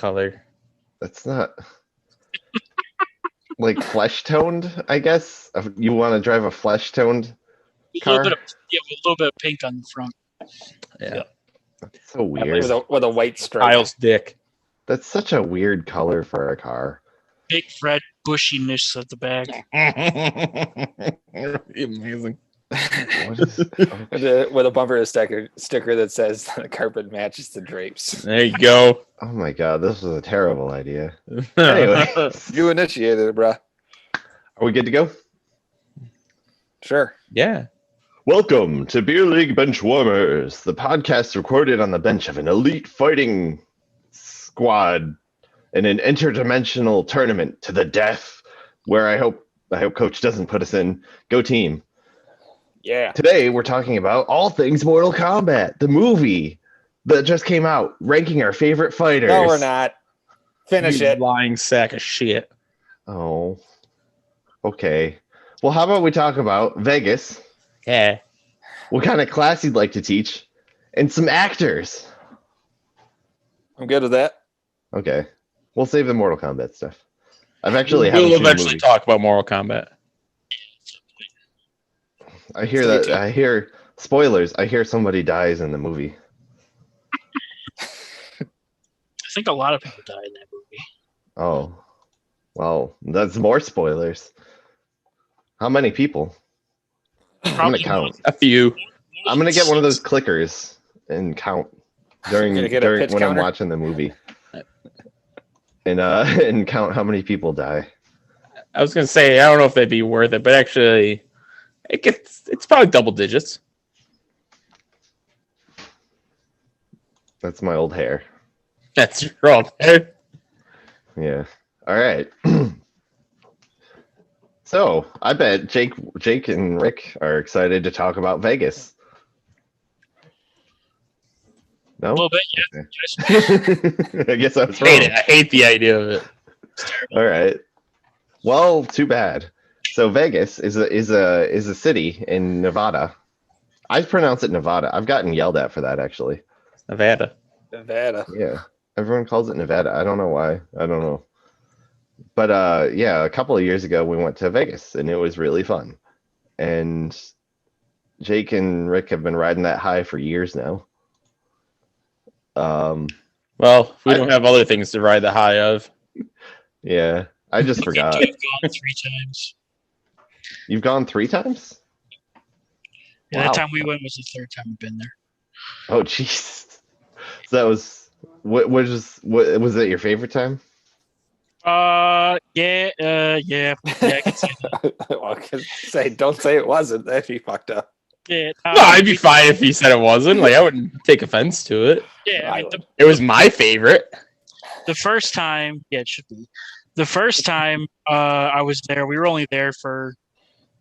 color. That's not like flesh toned, I guess. You want to drive a flesh toned car? With a little bit of pink on the front. Yeah. That's so weird. With a white stripe. Kyle's dick. That's such a weird color for a car. Big red bushiness at the back. Amazing. What is, With a bumper sticker that says the carpet matches the drapes. There you go. oh my god, this was a terrible idea. Anyway, You initiated it, bruh. are we good to go? Sure. Yeah. Welcome to Beer League Benchwarmers, the podcast recorded on the bench of an elite fighting squad in an interdimensional tournament to the death, where I hope Coach doesn't put us in. Go team. Yeah. Today we're talking about all things Mortal Kombat, the movie that just came out, ranking our favorite fighters. No, we're not. Finish You it. lying sack of shit. Oh, okay. Well, how about we talk about Vegas, Yeah. what kind of class you'd like to teach, and some actors. I'm good with that. Okay. We'll save the Mortal Kombat stuff. I've actually haven't We'll seen the eventually movie. talk about Mortal Kombat. I hear spoilers. I hear somebody dies in the movie. I think a lot of people die in that movie. Oh, well, that's more spoilers. How many people? I'm gonna count. A few. I'm gonna get one of those clickers and count during You're gonna get a pitch when I'm counter? watching the movie, and count how many people die. I was gonna say I don't know if that'd be worth it, but actually, it's probably double digits. That's my old hair. That's wrong. Yeah. All right. So I bet Jake and Rick are excited to talk about Vegas. No? A little bit, yeah. Yes. I guess I was Hate wrong. it. I hate the idea of it. It's terrible. All right. Well, too bad. So Vegas is a city in Nevada. I pronounce it Nevada. I've gotten yelled at for that actually. Nevada. Nevada. Yeah. Everyone calls it Nevada. I don't know why. I don't know. But yeah, a couple of years ago we went to Vegas and it was really fun. And Jake and Rick have been riding that high for years now. Well, we don't have other things to ride the high of. Yeah. I just forgot. I've gone 3 times. You've gone 3 times? Yeah, Wow. that time we went was the 3rd time I've been there. Oh jeez. So that was what was that your favorite time? Yeah, I can say that. Well, I can say, don't say it wasn't. That'd be fucked up. Yeah, No, I'd be fine if he said it wasn't. Like I wouldn't take offense to it. yeah. I mean, It was my favorite. the first time, yeah, it should be. The first time I was there, we were only there for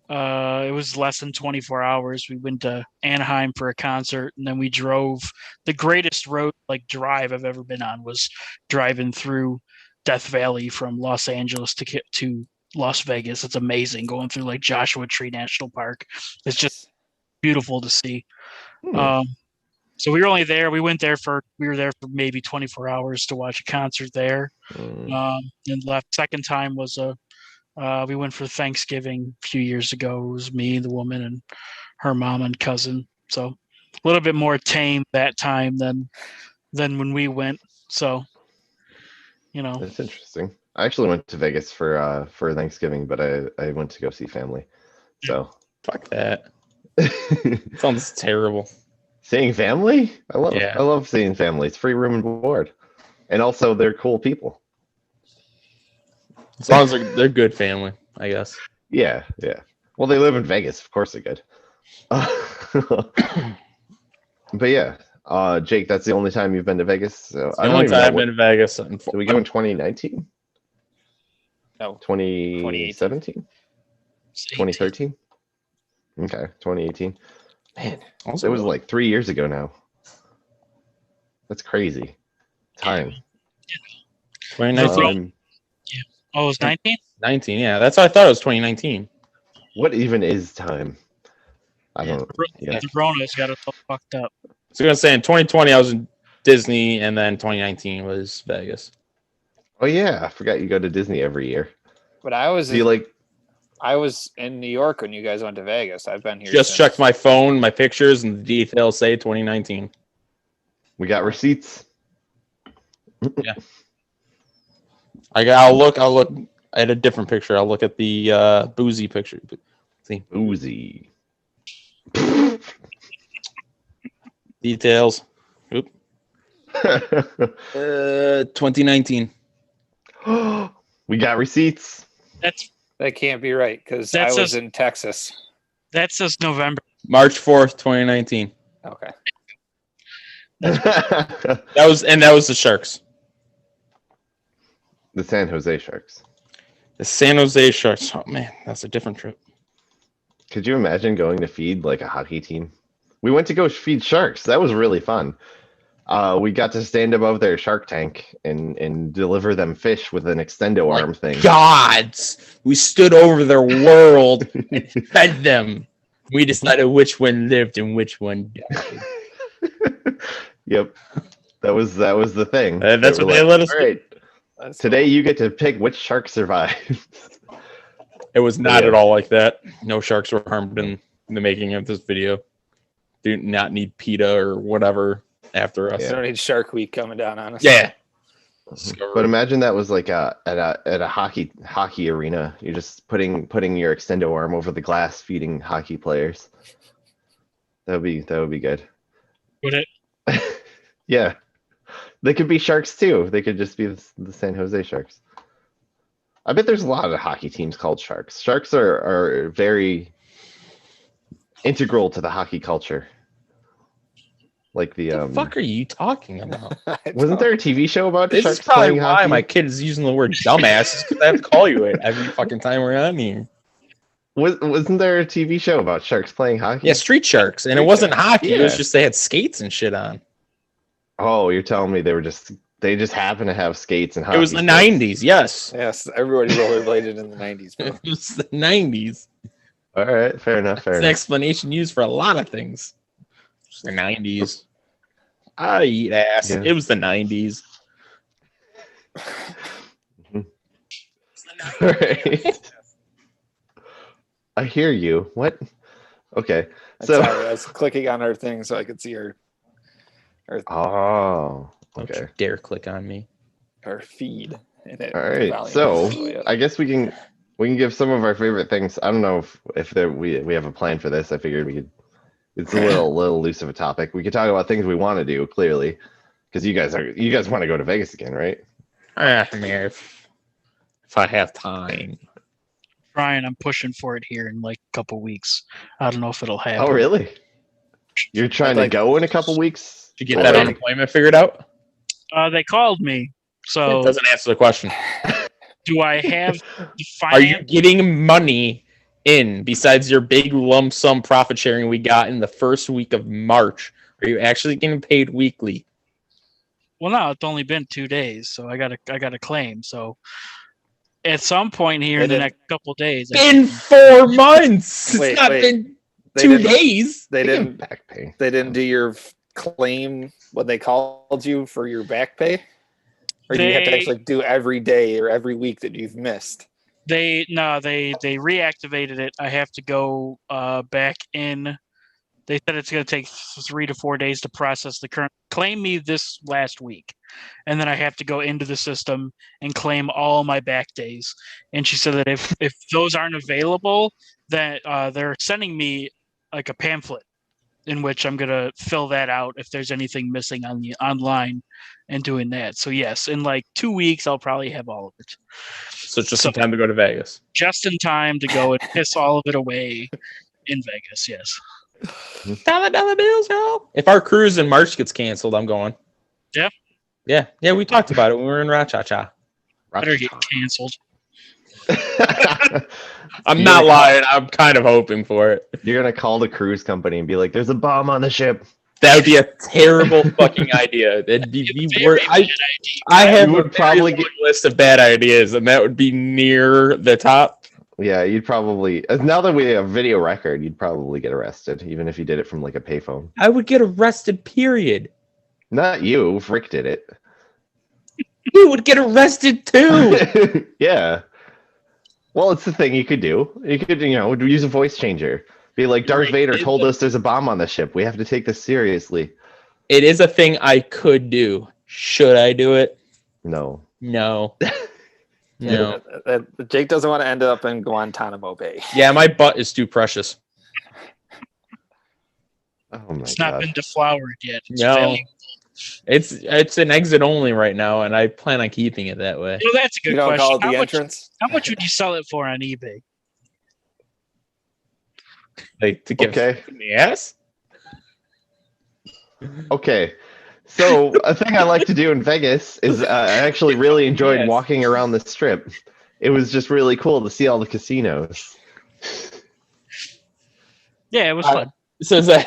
it was less than 24 hours. We went to Anaheim for a concert, and then we drove. The greatest road drive I've ever been on was driving through Death Valley from Los Angeles to Las Vegas. It's amazing going through like Joshua Tree National Park. It's just beautiful to see. So we were only there. We were there for maybe 24 hours to watch a concert there. And left. Second time was we went for Thanksgiving a few years ago. It was me, the woman, and her mom and cousin. So a little bit more tame that time than when we went. So, you know, That's interesting. I actually went to Vegas for Thanksgiving, but I went to go see family. So Fuck that. Sounds terrible. seeing family? I Yeah. love seeing family. It's free room and board. And also they're cool people. As long as they're good family, I guess. Yeah, yeah. Well, they live in Vegas. Of course they're good. But yeah, Jake, that's the only time you've been to Vegas. So It's the only time I've been to Vegas. Did we go in 2019? No. 2017? it's 2013? Okay, 2018. Man, Also, it was like 3 years ago now. That's crazy. Time. 2019. Oh, it was 19? 19, yeah. That's what I thought it was 2019. What even is time? I don't know. Yeah. The Rona's got us all fucked up. So I'm going to say in 2020, I was in Disney, and then 2019 was Vegas. Oh yeah, I forgot you go to Disney every year. But I was Do you like? I was in New York when you guys went to Vegas. I've been here. Just since. checked my phone, my pictures, and the details say 2019. We got receipts. I'll look at a different picture. I'll look at the boozy picture. See Oozy. details. Oop. 2019. We got receipts. That can't be right because I That was says- in Texas. That says November. March 4th, 2019. Okay. That was the Sharks. The San Jose Sharks. The San Jose Sharks. Oh man, that's a different trip. Could you imagine going to feed like a hockey team? We went to go feed sharks. That was really fun. We got to stand above their shark tank and deliver them fish with an extendo arm thing. Gods, we stood over their world and fed them. We decided which one lived and which one died. Yep, that was the thing. That's were what they let us All do. right, That's today you get to pick which shark survived. It was not Yeah. at all like that. No sharks were harmed in the making of this video. Do not need PETA or whatever after us. I don't need Shark Week coming down on us. Yeah. But imagine that was like at a hockey arena. You're just putting your extendo arm over the glass, feeding hockey players. That would be good. Would it? Yeah, they could be sharks too. They could just be the San Jose Sharks. I bet there's a lot of hockey teams called Sharks. Sharks are very integral to the hockey culture. Like the What the fuck are you talking about? wasn't there a TV show about This sharks is probably playing why hockey? my kid is using the word dumbass because I have to call you it every fucking time we're on here. Wasn't there a TV show about sharks playing hockey? Yeah, Street Sharks. And it Street wasn't Sharks. hockey. It was Yeah. just they had skates and shit on. Oh, you're telling me they just happen to have skates and hockey. It was the sticks. 90s, yes. Yes, everybody rollerbladed in the 90s, bro. It was the 90s. All right, fair enough. Fair It's an enough. explanation used for a lot of things. It's the 90s. I eat ass. Yeah. It was the 90s. All right. I hear you. What? Okay. So So. I was clicking on our thing so I could see our Oh. Don't Okay. you dare click on me. feed. And it All right. volume So was really up. I guess we can give some of our favorite things. I don't know if we have a plan for this. I figured we could. It's a little loose of a topic. We could talk about things we want to do clearly, because you guys want to go to Vegas again, right? I mean, if I have time. Brian, I'm pushing for it here in like a couple weeks. I don't know if it'll happen. Oh, really? You're trying like- to go in a couple weeks? Did you get that Already? unemployment figured out? They called me. It So doesn't answer the question. do I have the Are you finance? getting money in besides your big lump sum profit sharing we got in the first week of March? Are you actually getting paid weekly? Well, no, it's only been 2 days, so I got a claim. So at some point here They in the did- next couple days, Been 4 months. Wait, It's not wait. been They 2 didn't- days. They They get didn't back pay. do your claim when they called you for your back pay? Or do you have to They- actually do every day or every week that you've missed? they reactivated it. I have to go back in. They said it's going to take 3 to 4 days to process the current. Claim me this last week, and then I have to go into the system and claim all my back days. And she said that if those aren't available, that they're sending me like a pamphlet in which I'm going to fill that out if there's anything missing on the online and doing that. So yes, in like 2 weeks I'll probably have all of it. So it's just So- in time to go to Vegas. Just in time to go and piss all of it away in Vegas. Yes. $1 bills, yo. If our cruise in March gets canceled, I'm going. Yeah? Yeah, we talked about it when we were in Rachacha. Better get canceled. I'm You're not gonna lying. I'm kind of hoping for it. You're gonna call the cruise company and be like, "There's a bomb on the ship." That would be a terrible fucking idea. That'd be the Very worst. bad idea. I have You would a very probably long list of bad ideas, and that would be near the top. Yeah, you'd probably. Now that we have video record, you'd probably get arrested, even if you did it from like a payphone. I would get arrested, period. Not you. Rick did it. You would get arrested too. Yeah. Well, it's the thing you could do. You could, use a voice changer. Be like, Darth Right. Vader told us there's a bomb on the ship. We have to take this seriously. It is a thing I could do. Should I do it? No. No. No. Jake doesn't want to end up in Guantanamo Bay. Yeah, my butt is too precious. Oh my It's not god. been deflowered yet. It's No. valuable. It's an exit only right now, and I plan on keeping it that way. Well, that's a good You don't question. call it How the much, entrance? how much would you sell it for on eBay? Like to give Okay. in the ass. Okay. So a thing I like to do in Vegas is I actually really enjoyed Yes. walking around the strip. It was just really cool to see all the casinos. Yeah, it was Uh, fun. So is that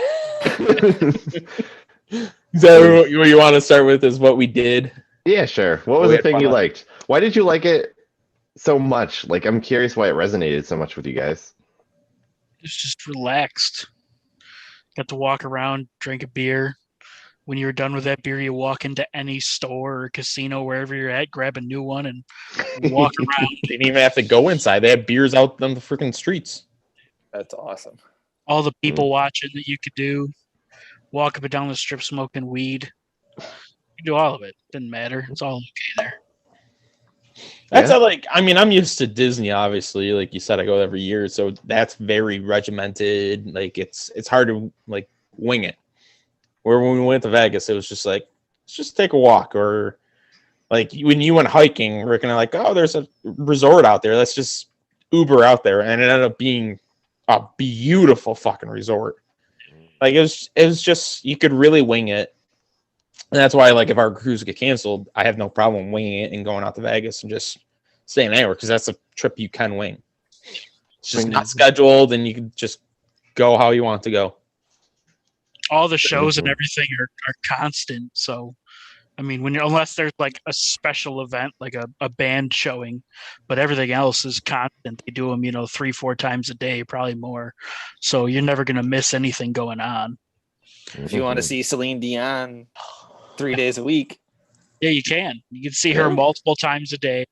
what you want to start with? Is what we did? Yeah, sure. What was We the had thing fun you on it. liked? Why did you like it so much? Like, I'm curious why it resonated so much with you guys. It's just relaxed. Got to walk around, drink a beer. When you're done with that beer, you walk into any store or casino, wherever you're at, grab a new one and walk around. They didn't even have to go inside. They had beers out on the freaking streets. That's awesome. All the people watching that you could do. Walk up and down the strip smoking weed. You do all of it. Didn't matter. It's all okay there. That's Yeah. how, like, I mean, I'm used to Disney, obviously. Like you said, I go every year, so that's very regimented. Like it's hard to like wing it. Where when we went to Vegas, it was just like, let's just take a walk. Or like when you went hiking, we're kind of like, oh, there's a resort out there. Let's just Uber out there, and it ended up being a beautiful fucking resort. Like it was just you could really wing it. And that's why, like, if our cruise get canceled, I have no problem winging it and going out to Vegas and just staying anywhere because that's a trip you can wing. It's just not scheduled, and you can just go how you want to go. All the shows and everything are constant. So, I mean, unless there's like a special event, like a band showing, but everything else is constant. They do them, 3-4 times a day, probably more. So you're never going to miss anything going on. If you want to see Celine Dion 3 days a week, Yeah, you can. You can see her Yeah. multiple times a day.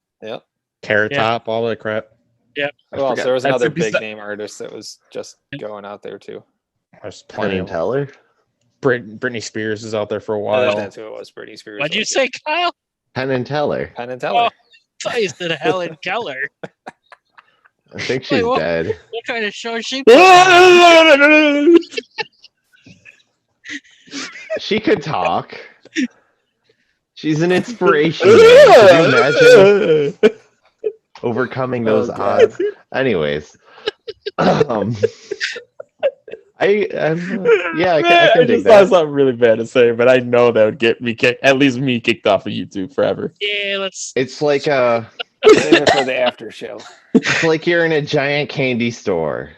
Carrot Yeah. Top, all that crap. I well, forgot. there was That's another the big besi- name artist that was just going out there too. There's Penn plenty and of Teller. Britney Spears is out there for a while. That's who it was. Britney Spears. What'd you was say, Kyle? Penn and Teller. Penn and Teller. I thought you said Helen Keller. I think she's what? dead. What kind of show is she? She could talk. She's an inspiration. Man. Could you imagine overcoming those Oh, God. odds? Anyways, I can dig just that. thought something really bad to say, but I know that would get me at least me kicked off of YouTube forever. Yeah, let's. It's like Save it for the after show. it's like you're in a giant candy store.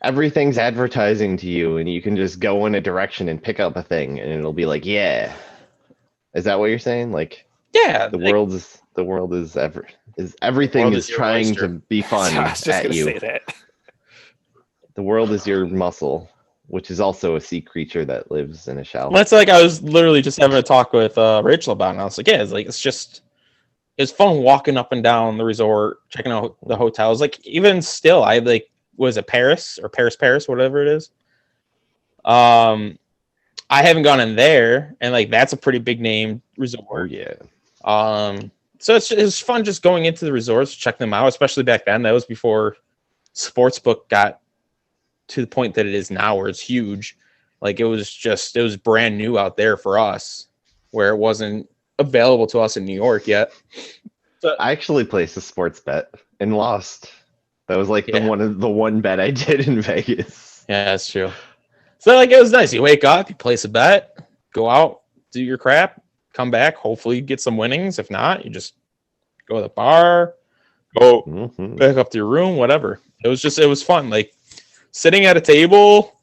Everything's advertising to you, and you can just go in a direction and pick up a thing, and it'll be like, yeah. Is that what you're saying? Like Yeah, the like, world is everything world is is your trying oyster. to be fun I was just at gonna you. say that. The world is your muscle, which is also a sea creature that lives in a shell. That's like I was literally just having a talk with Rachel about it, and I was like, yeah, it's fun walking up and down the resort, checking out the hotels. Like even still, I like was it Paris or Paris, whatever it is. I haven't gone in there, and like that's a pretty big name Oh resort. yeah. So it's fun just going into the resorts, check them out, especially back then. That was before Sportsbook got to the point that it is now, where it's huge. Like it was brand new out there for us, where it wasn't available to us in New York yet. I actually placed a sports bet and lost. That was like Yeah. the one bet I did in Vegas. Yeah, that's true. So like it was nice. You wake up, you place a bet, go out, do your crap, come back, hopefully get some winnings. If not, you just go to the bar, go Mhm. back up to your room, whatever. It was fun. Like sitting at a table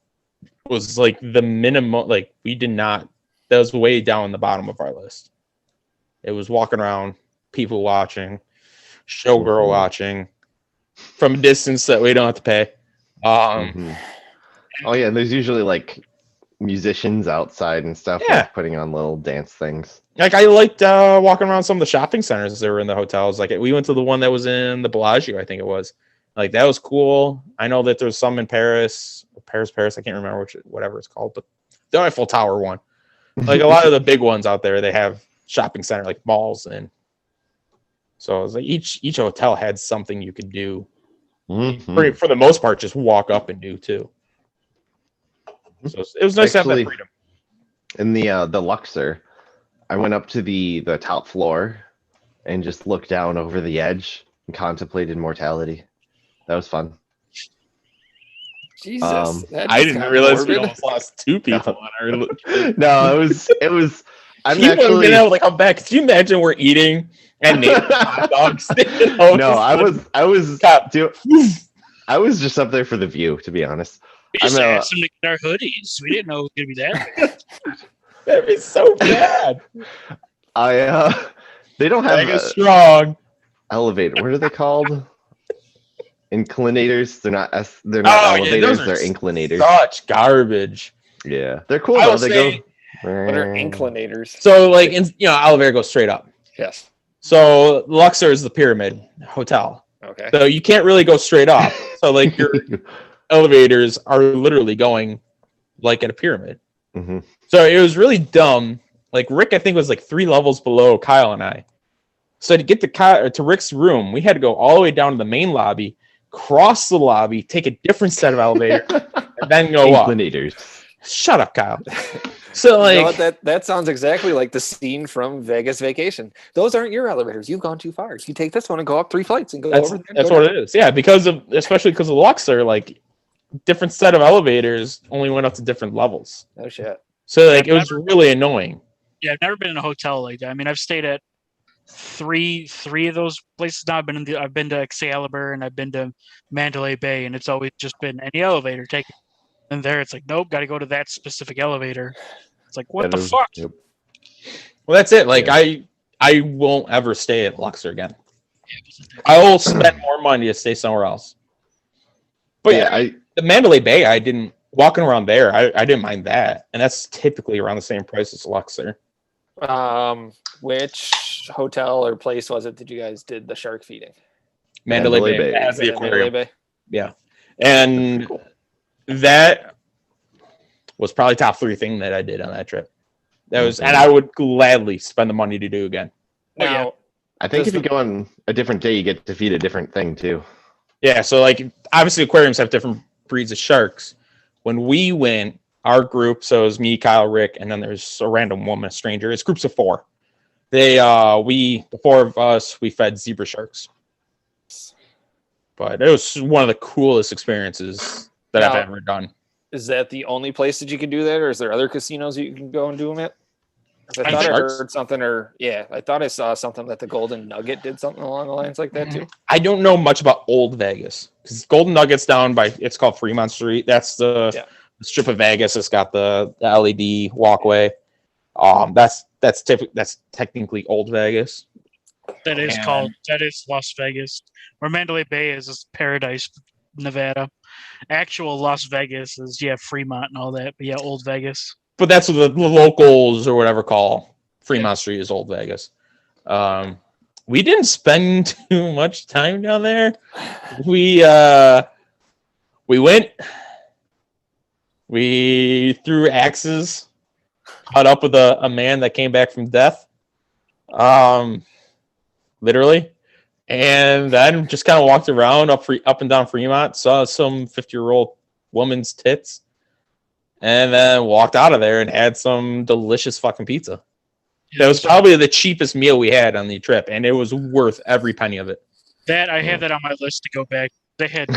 was like the minimum. Like that was way down the bottom of our list. It was walking around, people watching, showgirl watching from a distance that we don't have to pay. Mhm. Oh yeah, and there's usually like musicians outside and stuff, Yeah. like putting on little dance things. Like I liked walking around some of the shopping centers that were in the hotels. Like we went to the one that was in the Bellagio, I think it was. Like that was cool. I know that there's some in Paris. I can't remember whatever it's called, but the Eiffel Tower one. Like a lot of the big ones out there, they have shopping center like malls, and so it was like each hotel had something you could do. Mhm. For the most part, just walk up and do too. So it was nice to have Actually, that freedom. In the Luxor, I went up to the top floor and just looked down over the edge and contemplated mortality. That was fun. Jesus, that I is didn't kinda realize we morbid. almost lost 2 people on our. No, it was. I'm People have actually. been able to come back. Could you imagine we're eating and naming hot dogs? No, I was Stop. I was just up there for the view, to be honest. We just I'm, asked them to get our hoodies. We didn't know it was going to be that. That'd be so bad. They don't have Vegas a strong. elevator. What are they called? Inclinators. They're not Oh, elevators. those are they're inclinators. Such garbage. Yeah, they're cool I though. will They say- go. What are inclinators? So, like, elevator goes straight up. Yes. So, Luxor is the pyramid hotel. Okay. So, you can't really go straight up. So, like, your elevators are literally going like at a pyramid. Mhm. So, it was really dumb. Like, Rick, I think, was like 3 levels below Kyle and I. So, to get to Rick's room, we had to go all the way down to the main lobby, cross the lobby, take a different set of elevators, and then go up. Inclinators. Shut up, Kyle. So, You know like, what, that sounds exactly like the scene from Vegas Vacation. Those aren't your elevators. You've gone too far. You take this one and go up 3 flights and go that's over there. that's what it is. Yeah, especially because of Luxor, like, different set of elevators only went up to different levels. Oh shit. So, like, it was really annoying. Yeah, I've never been in a hotel like that. I mean, I've stayed at three of those places now. I've been to Excalibur and I've been to Mandalay Bay, and it's always just been any elevator take it. And there, it's like, nope, got to go to that specific elevator. It's like, what That the is- fuck? yep. Well, that's it. Like, Yeah. I won't ever stay at Luxor again. I will spend more money to stay somewhere else. But yeah, the Mandalay Bay, I didn't walking around there. I didn't mind that, and that's typically around the same price as Luxor. Which hotel or place was it that you guys did the shark feeding? Mandalay Mandalay Bay Bay. has Is the it Mandalay aquarium. Bay? Yeah, and Cool. that was probably top 3 thing that I did on that trip. That was, and I would gladly spend the money to do again. Now, I think Does if you go on a different day, you get to feed a different thing too. Yeah, so like obviously aquariums have different breeds of sharks. When we went, our group, so it was me, Kyle, Rick, and then there's a random woman, a stranger. It's groups of 4. The 4 of us, we fed zebra sharks. But it was one of the coolest experiences that I've Now- ever done. is that the only place that you can do that, or is there other casinos you can go and do them at? 'Cause I And thought I sharks? heard something, I thought I saw something that the Golden Nugget did something along the lines like that too. I don't know much about Old Vegas because Golden Nugget's down by, it's called Fremont Street. That's the strip of Vegas. It's got the LED walkway. That's technically Old Vegas. That is And- that is Las Vegas. Where Mandalay Bay is Paradise, Nevada. Actual Las Vegas is Fremont and all that, but Old Vegas. But that's what the locals or whatever call Fremont Street is Old Vegas. We didn't spend too much time down there. We went. We threw axes, caught up with a man that came back from death. Literally. And then just kind of walked around up and down Fremont, saw some 50-year-old woman's tits, and then walked out of there and had some delicious fucking pizza. That was probably the cheapest meal we had on the trip, and it was worth every penny of it. That I have that on my list to go back. They had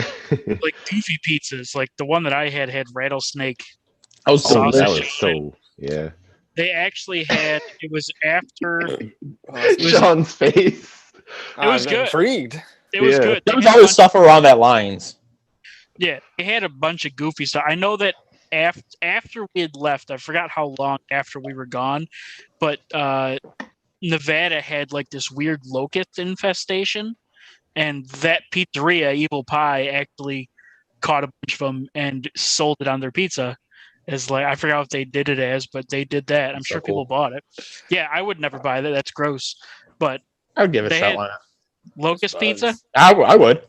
like goofy pizzas. Like the one that I had rattlesnake. I was Oh, that Sausage. was so yeah. They actually had it was after Sean's face. It was I'm good. Intrigued. it was Yeah. good. There They was had a always bunch- stuff around that lines. Yeah, they had a bunch of goofy stuff. I know that after we had left, I forgot how long after we were gone, but Nevada had like this weird locust infestation, and that pizzeria, Evil Pie, actually caught a bunch of them and sold it on their pizza. As like I forgot what they did it as, but they did that. I'm That's sure so people cool. bought it. Yeah, I would never buy that. That's gross. But I would give it a They shot. had- Why not? locust pizza, Buzz. I would.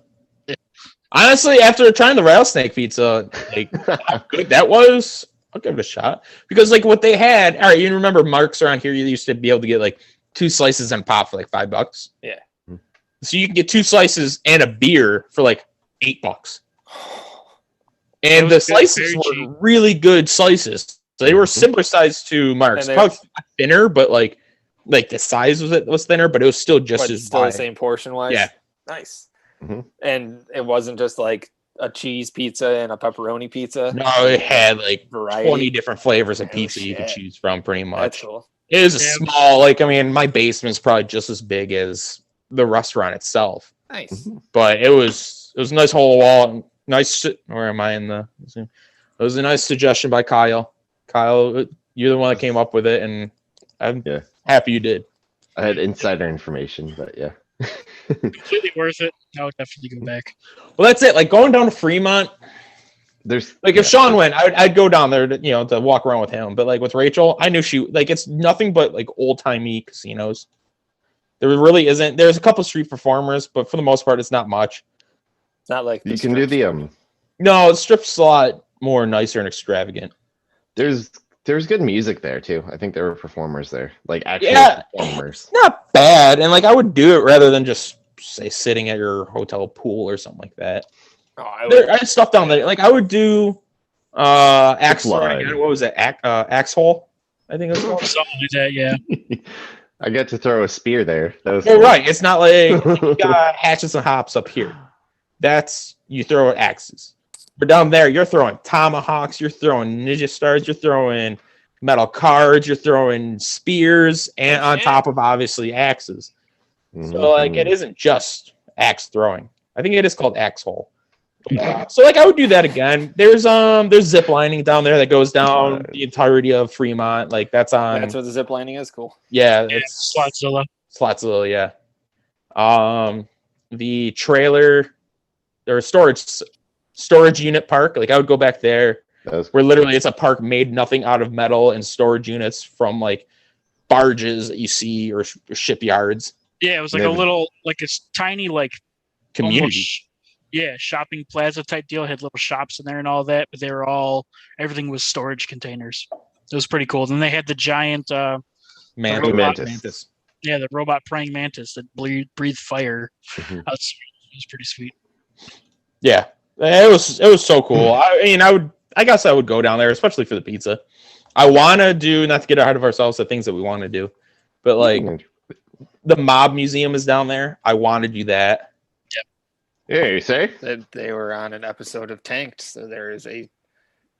Honestly, after trying the rattlesnake pizza, like how good that was, I'll give it a shot. Because like what they had, all right, you remember Mark's around here, you used to be able to get like 2 slices and pop for like $5. Yeah. So you can get 2 slices and a beer for like $8. And That the was good, slices very were cheap. really good slices. So they were similar size to Mark's. And they- Probably thinner, but like the size was thinner, but it was still just But as still the wide. same portion wise. Yeah. Nice. Mhm. And it wasn't just like a cheese pizza and a pepperoni pizza. No, it had like variety. 20 different flavors of Oh, pizza you could shit. choose from, pretty That's much. cool. It is a Yeah. small, like, I mean, my basement's probably just as big as the restaurant itself, Nice. but it was a nice hole wall. Nice. Where am I in the? It was a nice suggestion by Kyle. Kyle, you're the one that came up with it, and I'm Yeah. happy you did. I had insider information, but yeah. completely worth it. I would definitely go back. Well, that's it. Like going down to Fremont, There's like if Sean went, I'd go down there to walk around with him. But like with Rachel, I knew it's nothing but like old timey casinos. There really isn't. There's a couple street performers, but for the most part, it's not much. It's not like you can do the No, the strip's a lot more nicer and extravagant. there's good music there too. I think there were performers there, like actual Yeah. performers. Not bad, and like I would do it rather than just say sitting at your hotel pool or something like that. Oh, I There, would, I had stuff down there. Like I would do axe Slide. again. What was it? Axe hole, I think it was called. Something like that, yeah. I got to throw a spear there. That was Well, cool. right. It's not like you got hatchets and hops up here. That's you throw at axes. But down there, you're throwing tomahawks, you're throwing ninja stars, you're throwing metal cards, you're throwing spears, and on Yeah. top of obviously axes. Mhm. So like it isn't just axe throwing. I think it is called axe hole. So like I would do that again. There's zip lining down there that goes down the entirety of Fremont. Like that's on that's what the zip lining is. Cool. yeah, Yeah, it's Slotzilla. Slotsville, yeah. The trailer or storage unit park. Like I would go back there That was where literally it's a park made nothing out of metal and storage units from like barges that you see or shipyards. Yeah, it was like Maybe. a little, like a tiny, like Community. almost, yeah, shopping plaza type deal. Had little shops in there and all that, but they were all everything was storage containers. It was pretty cool. Then they had the giant, Mantis. Mantis. yeah, the robot praying mantis that breathed fire. Mhm. It was pretty sweet. Yeah. It was so cool. I mean, I guess I would go down there, especially for the pizza. I want to do, not to get ahead of ourselves, the things that we want to do, but like the mob museum is down there. I want to do that. Yeah, you say? They were on an episode of Tanked, so there is a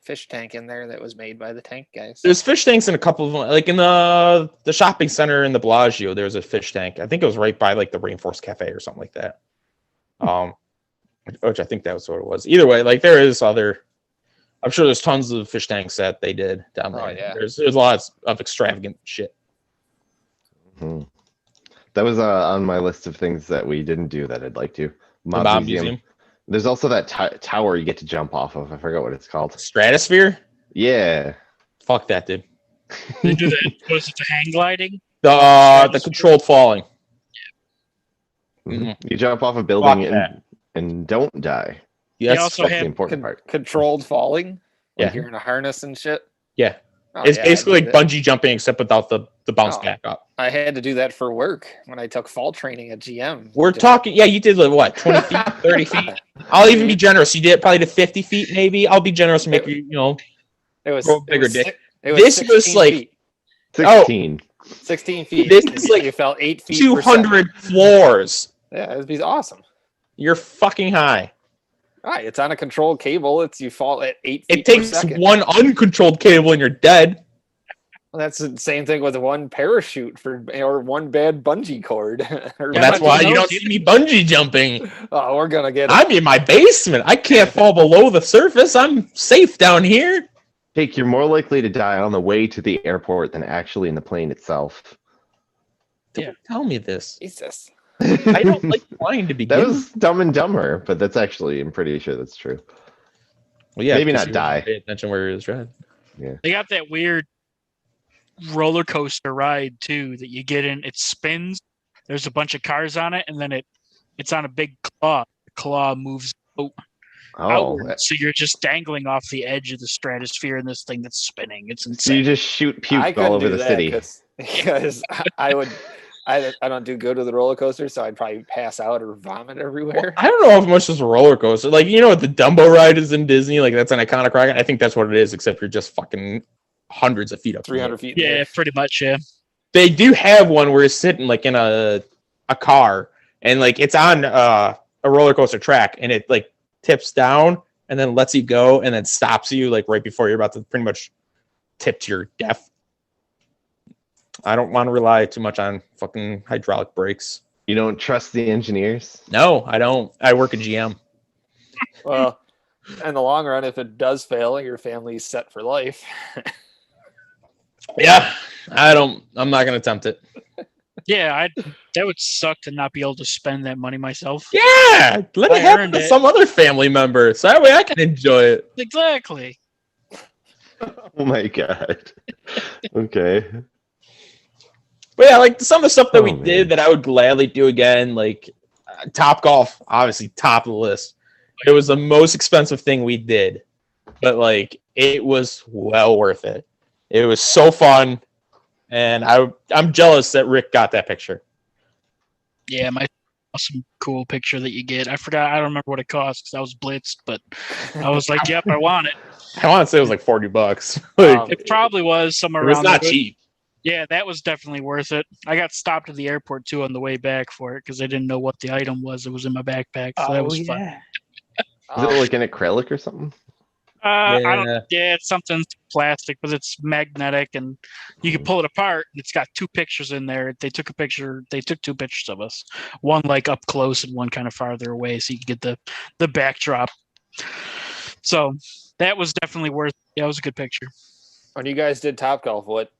fish tank in there that was made by the tank guys. There's fish tanks in a couple of them, like in the shopping center in the Bellagio. There's a fish tank. I think it was right by like the Rainforest Cafe or something like that. Which I think that was what it was. Either way, like there is other. I'm sure there's tons of fish tanks that they did down there. Oh, yeah. There's lots of extravagant shit. Mhm. That was on my list of things that we didn't do that I'd like to. The mob museum, There's also that tower you get to jump off of. I forgot what it's called. Stratosphere. Yeah. Fuck that, dude. They do that. Was it the hang gliding? The controlled falling. Mhm. Mhm. You jump off a building Fuck that. and don't die. Yes. also That's had the important part. Controlled falling. Like Yeah. you're in a harness and shit. Yeah. Oh, It's yeah, basically I like did that. bungee jumping, except without the bounce Oh. back up. I had to do that for work when I took fall training at GM. We're talking. Yeah, you did like what, 20 feet, 30 feet. I'll even be generous. You did probably to 50 feet, maybe. I'll be generous and make you, It was Grow a it bigger was dick. si- It was This was 16 like- feet. 16. 16 feet. This is like you fell 8 feet. per 200 floors. second. Yeah, it'd be awesome. You're fucking high. Right, it's on a controlled cable. You fall at 8 feet It takes per second. one uncontrolled cable and you're dead. Well, that's the same thing with one parachute or one bad bungee cord. Or And that's but why you you know, don't see me bungee jumping. Oh, we're gonna get. I'm in my basement. I can't fall below the surface. I'm safe down here. Jake, you're more likely to die on the way to the airport than actually in the plane itself. Don't Yeah. tell me this. Jesus. I don't like flying to begin That with. was Dumb and Dumber, but that's actually, I'm pretty sure that's true. Well, yeah, maybe because not you die. Pay attention where it is red. They got that weird roller coaster ride too that you get in. It spins. There's a bunch of cars on it, and then it's on a big claw. The claw moves outward, so you're just dangling off the edge of the stratosphere in this thing that's spinning. It's So insane. you just shoot I puke couldn't all over do the that city. because I don't do good with the roller coaster, so I'd probably pass out or vomit everywhere. I don't know if much is a roller coaster. Like, you know what the Dumbo ride is in Disney? Like, that's an iconic ride. I think that's what it is, except you're just fucking hundreds of feet up. 300 feet. in the Yeah, air. pretty much. Yeah. They do have one where you're sitting like in a car, and like it's on a roller coaster track, and it like tips down and then lets you go, and then stops you like right before you're about to pretty much tip to your death. I don't want to rely too much on fucking hydraulic brakes. You don't trust the engineers? No, I don't. I work at GM. Well, in the long run, if it does fail, your family's set for life. Yeah, I'm not gonna attempt it. Yeah, that would suck to not be able to spend that money myself. Yeah, let I it happen earned to it. some other family member, so that way I can enjoy it. Exactly. Oh my god. Okay. But yeah, like some of the stuff that we Oh, man. did that I would gladly do again, like Top Golf, obviously top of the list. It was the most expensive thing we did, but like it was well worth it. It was so fun, and I'm jealous that Rick got that picture. Yeah, my awesome cool picture that you get. I forgot. I don't remember what it cost because I was blitzed, but I was like, "Yep, I want it." I want to say it was like $40. Like, It probably was somewhere it was around. not there. cheap. Yeah, that was definitely worth it. I got stopped at the airport too on the way back for it because I didn't know what the item was. It was in my backpack, so that was fun. Is it like an acrylic or something? I don't. Yeah. Yeah, it's something plastic, but it's magnetic, and you can pull it apart. And it's got two pictures in there. They took a picture. They took two pictures of us, one like up close and one kind of farther away, so you can get the backdrop. So that was definitely worth. Yeah, it was a good picture. When you guys did Top Golf, what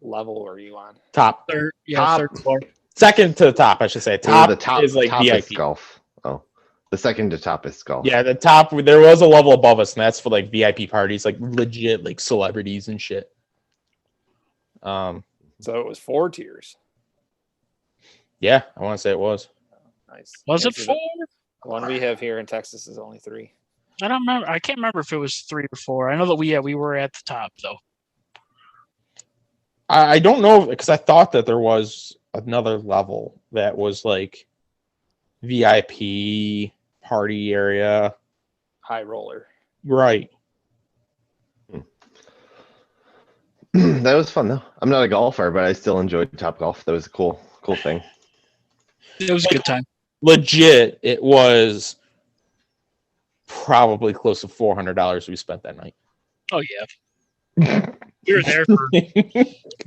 level were you on? Top, Third floor. second to the top, I should say. Or Top, the top is like top is VIP. golf. Oh, the second to top is golf. Yeah, the top. There was a level above us, and that's for like VIP parties, like legit, like celebrities and shit. So it was 4 tiers. Yeah, I want to say it was. Nice. Was it Yes, 4? The one we have here in Texas is only 3. I don't remember. I can't remember if it was 3 or 4. I know that we were at the top though. I don't know because I thought that there was another level that was like VIP party area. High roller. Right. That was fun though. I'm not a golfer, but I still enjoyed Top Golf. That was a cool thing. It was a good time. Legit, it was probably close to $400 we spent that night. Oh yeah. We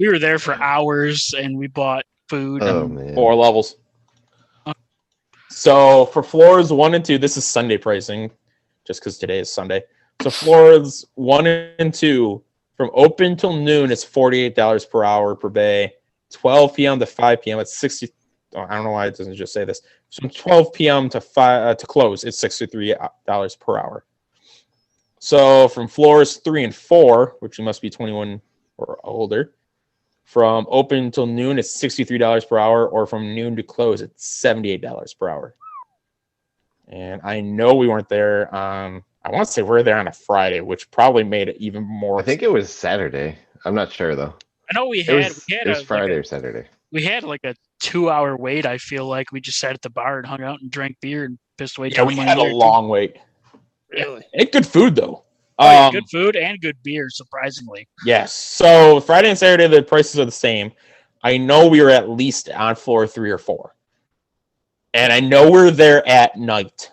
were there for hours, and we bought food. Oh and man. 4 levels. So for floors 1 and 2, this is Sunday pricing, just because today is Sunday. So floors 1 and 2, from open till noon, it's $48 per hour per bay. 12 p.m. to 5 p.m. it's 60. Oh, I don't know why it doesn't just say this. From 12 p.m. to 5 to close, it's $63 per hour. So from floors 3 and 4, which you must be 21 or older, from open till noon, it's $63 per hour, or from noon to close, it's $78 per hour. And I know we weren't there on, I want to say we were there on a Friday, which probably made it even more. I think it was Saturday. I'm not sure though. I know we It had was, it was Friday or Saturday. we had like a 2-hour wait. I feel like we just sat at the bar and hung out and drank beer and pissed away. Yeah, we time had a later, too. long wait. Really? And good food, though. Oh, yeah, good food and good beer, surprisingly. Yes. So Friday and Saturday, the prices are the same. I know we were at least on floor 3 or 4. And I know we're there at night.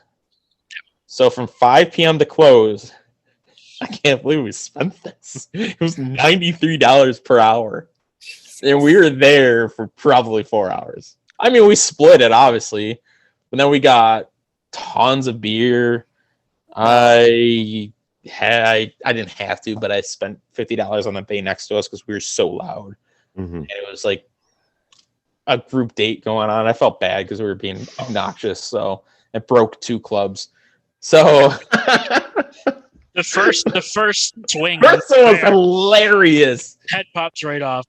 So from 5 p.m. to close, I can't believe we spent this. It was $93 per hour. And we were there for probably 4 hours. I mean, we split it, obviously. But then we got tons of beer. I didn't have to, but I spent $50 on the bay next to us because we were so loud. Mm-hmm. And it was like a group date going on. I felt bad because we were being obnoxious. So it broke 2 clubs. So The first swing, First one was hilarious. head pops right off.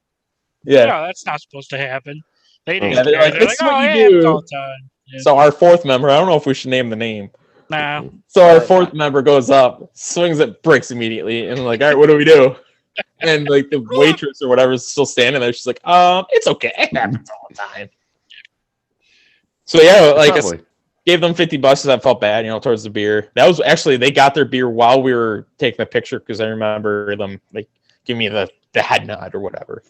Yeah. No, that's not supposed to happen. They didn't Yeah, they're care. like, They're "This is what oh, you it happens do." all the time. Yeah. So our fourth member, I don't know if we should name the name. Nah. So our fourth member goes up, swings at bricks immediately, and like, all right, what do we do? And like the waitress or whatever is still standing there. She's like, it's okay. It happens all the time. So yeah, like I gave them $50. I felt bad, towards the beer. That was actually, they got their beer while we were taking the picture because I remember them like giving me the head nod or whatever.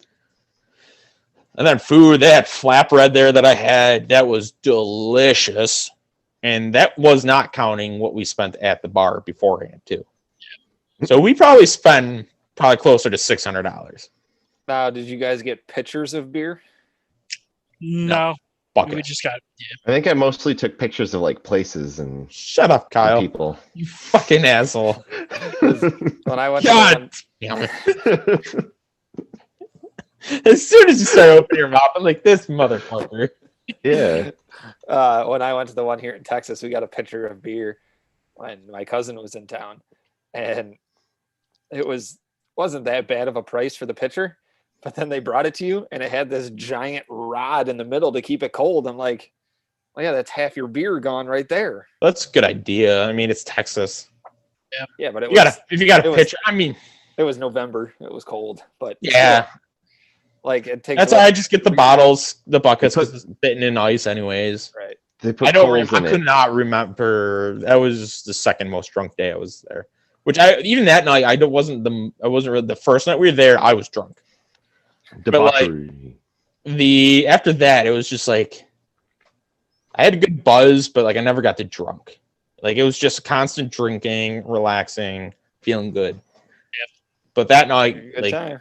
And then food, they had flatbread there that I had. That was delicious. And that was not counting what we spent at the bar beforehand, too. So we probably spent closer to $600. Now, did you guys get pictures of beer? No. Fuck We it. just got I think I mostly took pictures of like places and Shut up, Kyle. people. You fucking asshole. When I went God to damn it. As soon as you start opening your mouth, I'm like, this motherfucker. Yeah. when I went to the one here in Texas, we got a picture of beer when my cousin was in town, and it wasn't that bad of a price for the pitcher, but then they brought it to you and it had this giant rod in the middle to keep it cold. I'm like, well, yeah, that's half your beer gone right there. That's a good idea. I mean, it's Texas. Yeah, but If you got a it was- picture, I mean, it was November. It was cold, but yeah. still, like it takes. That's why I just get the Right. bottles, the buckets, Because- because it's bitten in ice anyways. Right. They put I coals in could it. not remember. That was the second most drunk day I was there. Which even that night I wasn't really the first night we were there. I was drunk. Debauchery. After that it was just like I had a good buzz, but like I never got to drunk. Like it was just constant drinking, relaxing, feeling good. Yep. But that night, Good like time.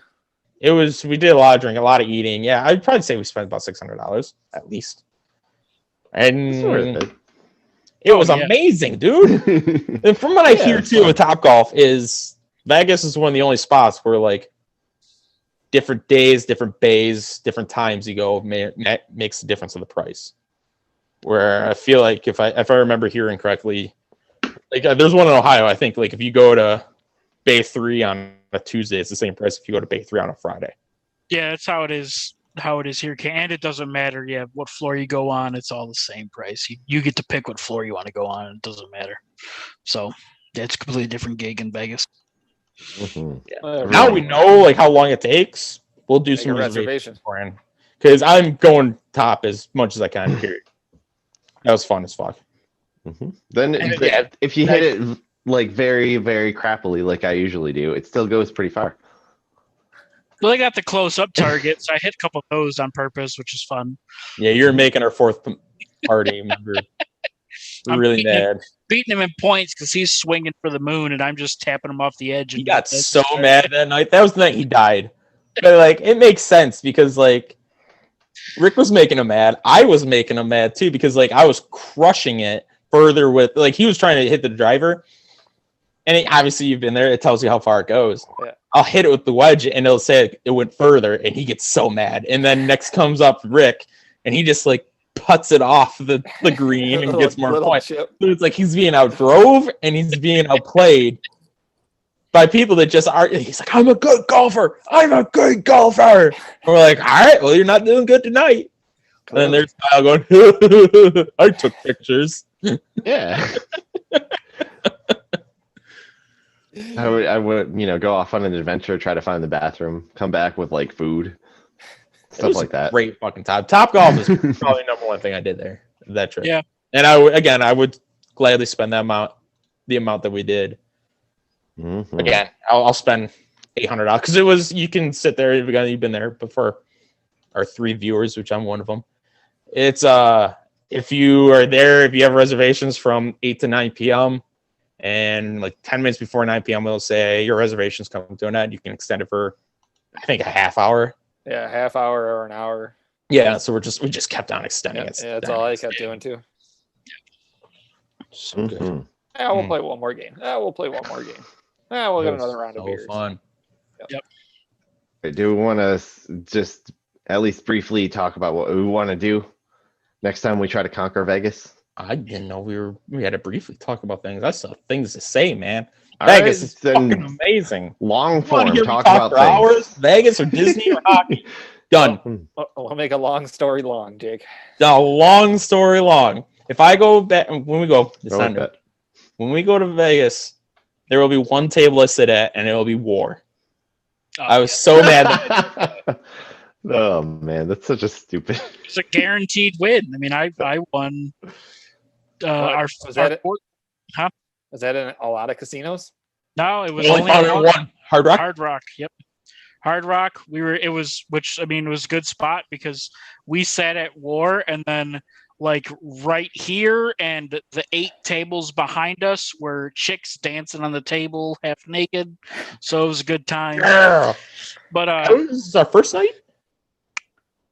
we did a lot of drinking, a lot of eating. Yeah, I'd probably say we spent about $600 at least. And It's worth it. it was yeah. amazing, dude. And from what I hear it's too fun. with Topgolf is Vegas is one of the only spots where like different days, different bays, different times you go makes the difference of the price. Where I feel like if I remember hearing correctly, like there's one in Ohio. I think like if you go to Bay 3 on a Tuesday, it's the same price if you go to Bay 3 on a Friday. Yeah, that's how it is. How it is here, and it doesn't matter. Yeah, what floor you go on, it's all the same price. You get to pick what floor you want to go on. It doesn't matter. So yeah, it's a completely different gig in Vegas. Mhm. Now we know like how long it takes. We'll do Make some a reservations reservation. for because I'm going top as much as I can. Period. That was fun as fuck. Mhm. Then And yeah, if you hit it like very, very crappily, like I usually do, it still goes pretty far. Well, they got the close-up targets. I hit a couple of those on purpose, which is fun. Yeah, you're making our fourth party member I'm really beating it. mad. Beating him in points because he's swinging for the moon, and I'm just tapping him off the edge. He got so mad that night. That was the night he died. But like, it makes sense because like Rick was making him mad. I was making him mad too because like I was crushing it further with like he was trying to hit the driver, and obviously you've been there. It tells you how far it goes. Yeah. I'll hit it with the wedge, and it'll say it went further, and he gets so mad. And then next comes up Rick, and he just like puts it off the green and gets more Little points. chip. So it's like he's being outdrove and he's being outplayed by people that just are. He's like, I'm a good golfer. I'm a good golfer. And we're like, all right, well, you're not doing good tonight. And then there's Kyle going, I took pictures. Yeah. I would, go off on an adventure, try to find the bathroom, come back with like food, It stuff was like that. Great fucking time. Top golf is probably number one thing I did there. That trip. Yeah. And I would gladly spend the amount that we did. Mhm. Again, I'll spend $800 because you can sit there. You've been there before. Our 3 viewers, which I'm one of them. It's if you are there, if you have reservations from 8 to 9 p.m. and like 10 minutes before 9 p.m. they'll say your reservation's coming to an end. You can extend it for I think a half hour. Yeah, a half hour or an hour. Yeah, so we just kept on extending Yeah, it. that's all I kept doing too. So good. Mhm. Yeah, we'll Mm. play one more game. Yeah, we'll play one more game. Yeah, we'll It get was another round of so beers. fun. I do want to just at least briefly talk about what we want to do next time we try to conquer Vegas. I didn't know we had to briefly talk about things. I still have things to say, man. Vegas is then fucking amazing. long You want form. to hear me Talk talk about for things. hours? Vegas or Disney or hockey? Done. We'll make a long story long, Jake. A long story long. If I go back when we go, I like December, that. when we go to Vegas, there will be one table I sit at, and it will be War. I was so mad. That Oh man, that's such a stupid. It's a guaranteed win. I mean, I won. Our Was that it? fourth- Was that in a lot of casinos? No, it was only only found one. Hard Rock. Hard Rock. Yep. Hard Rock. It was a good spot because we sat at War, and then like right here and the 8 tables behind us were chicks dancing on the table half naked. So it was a good time. Yeah. But This is our first night.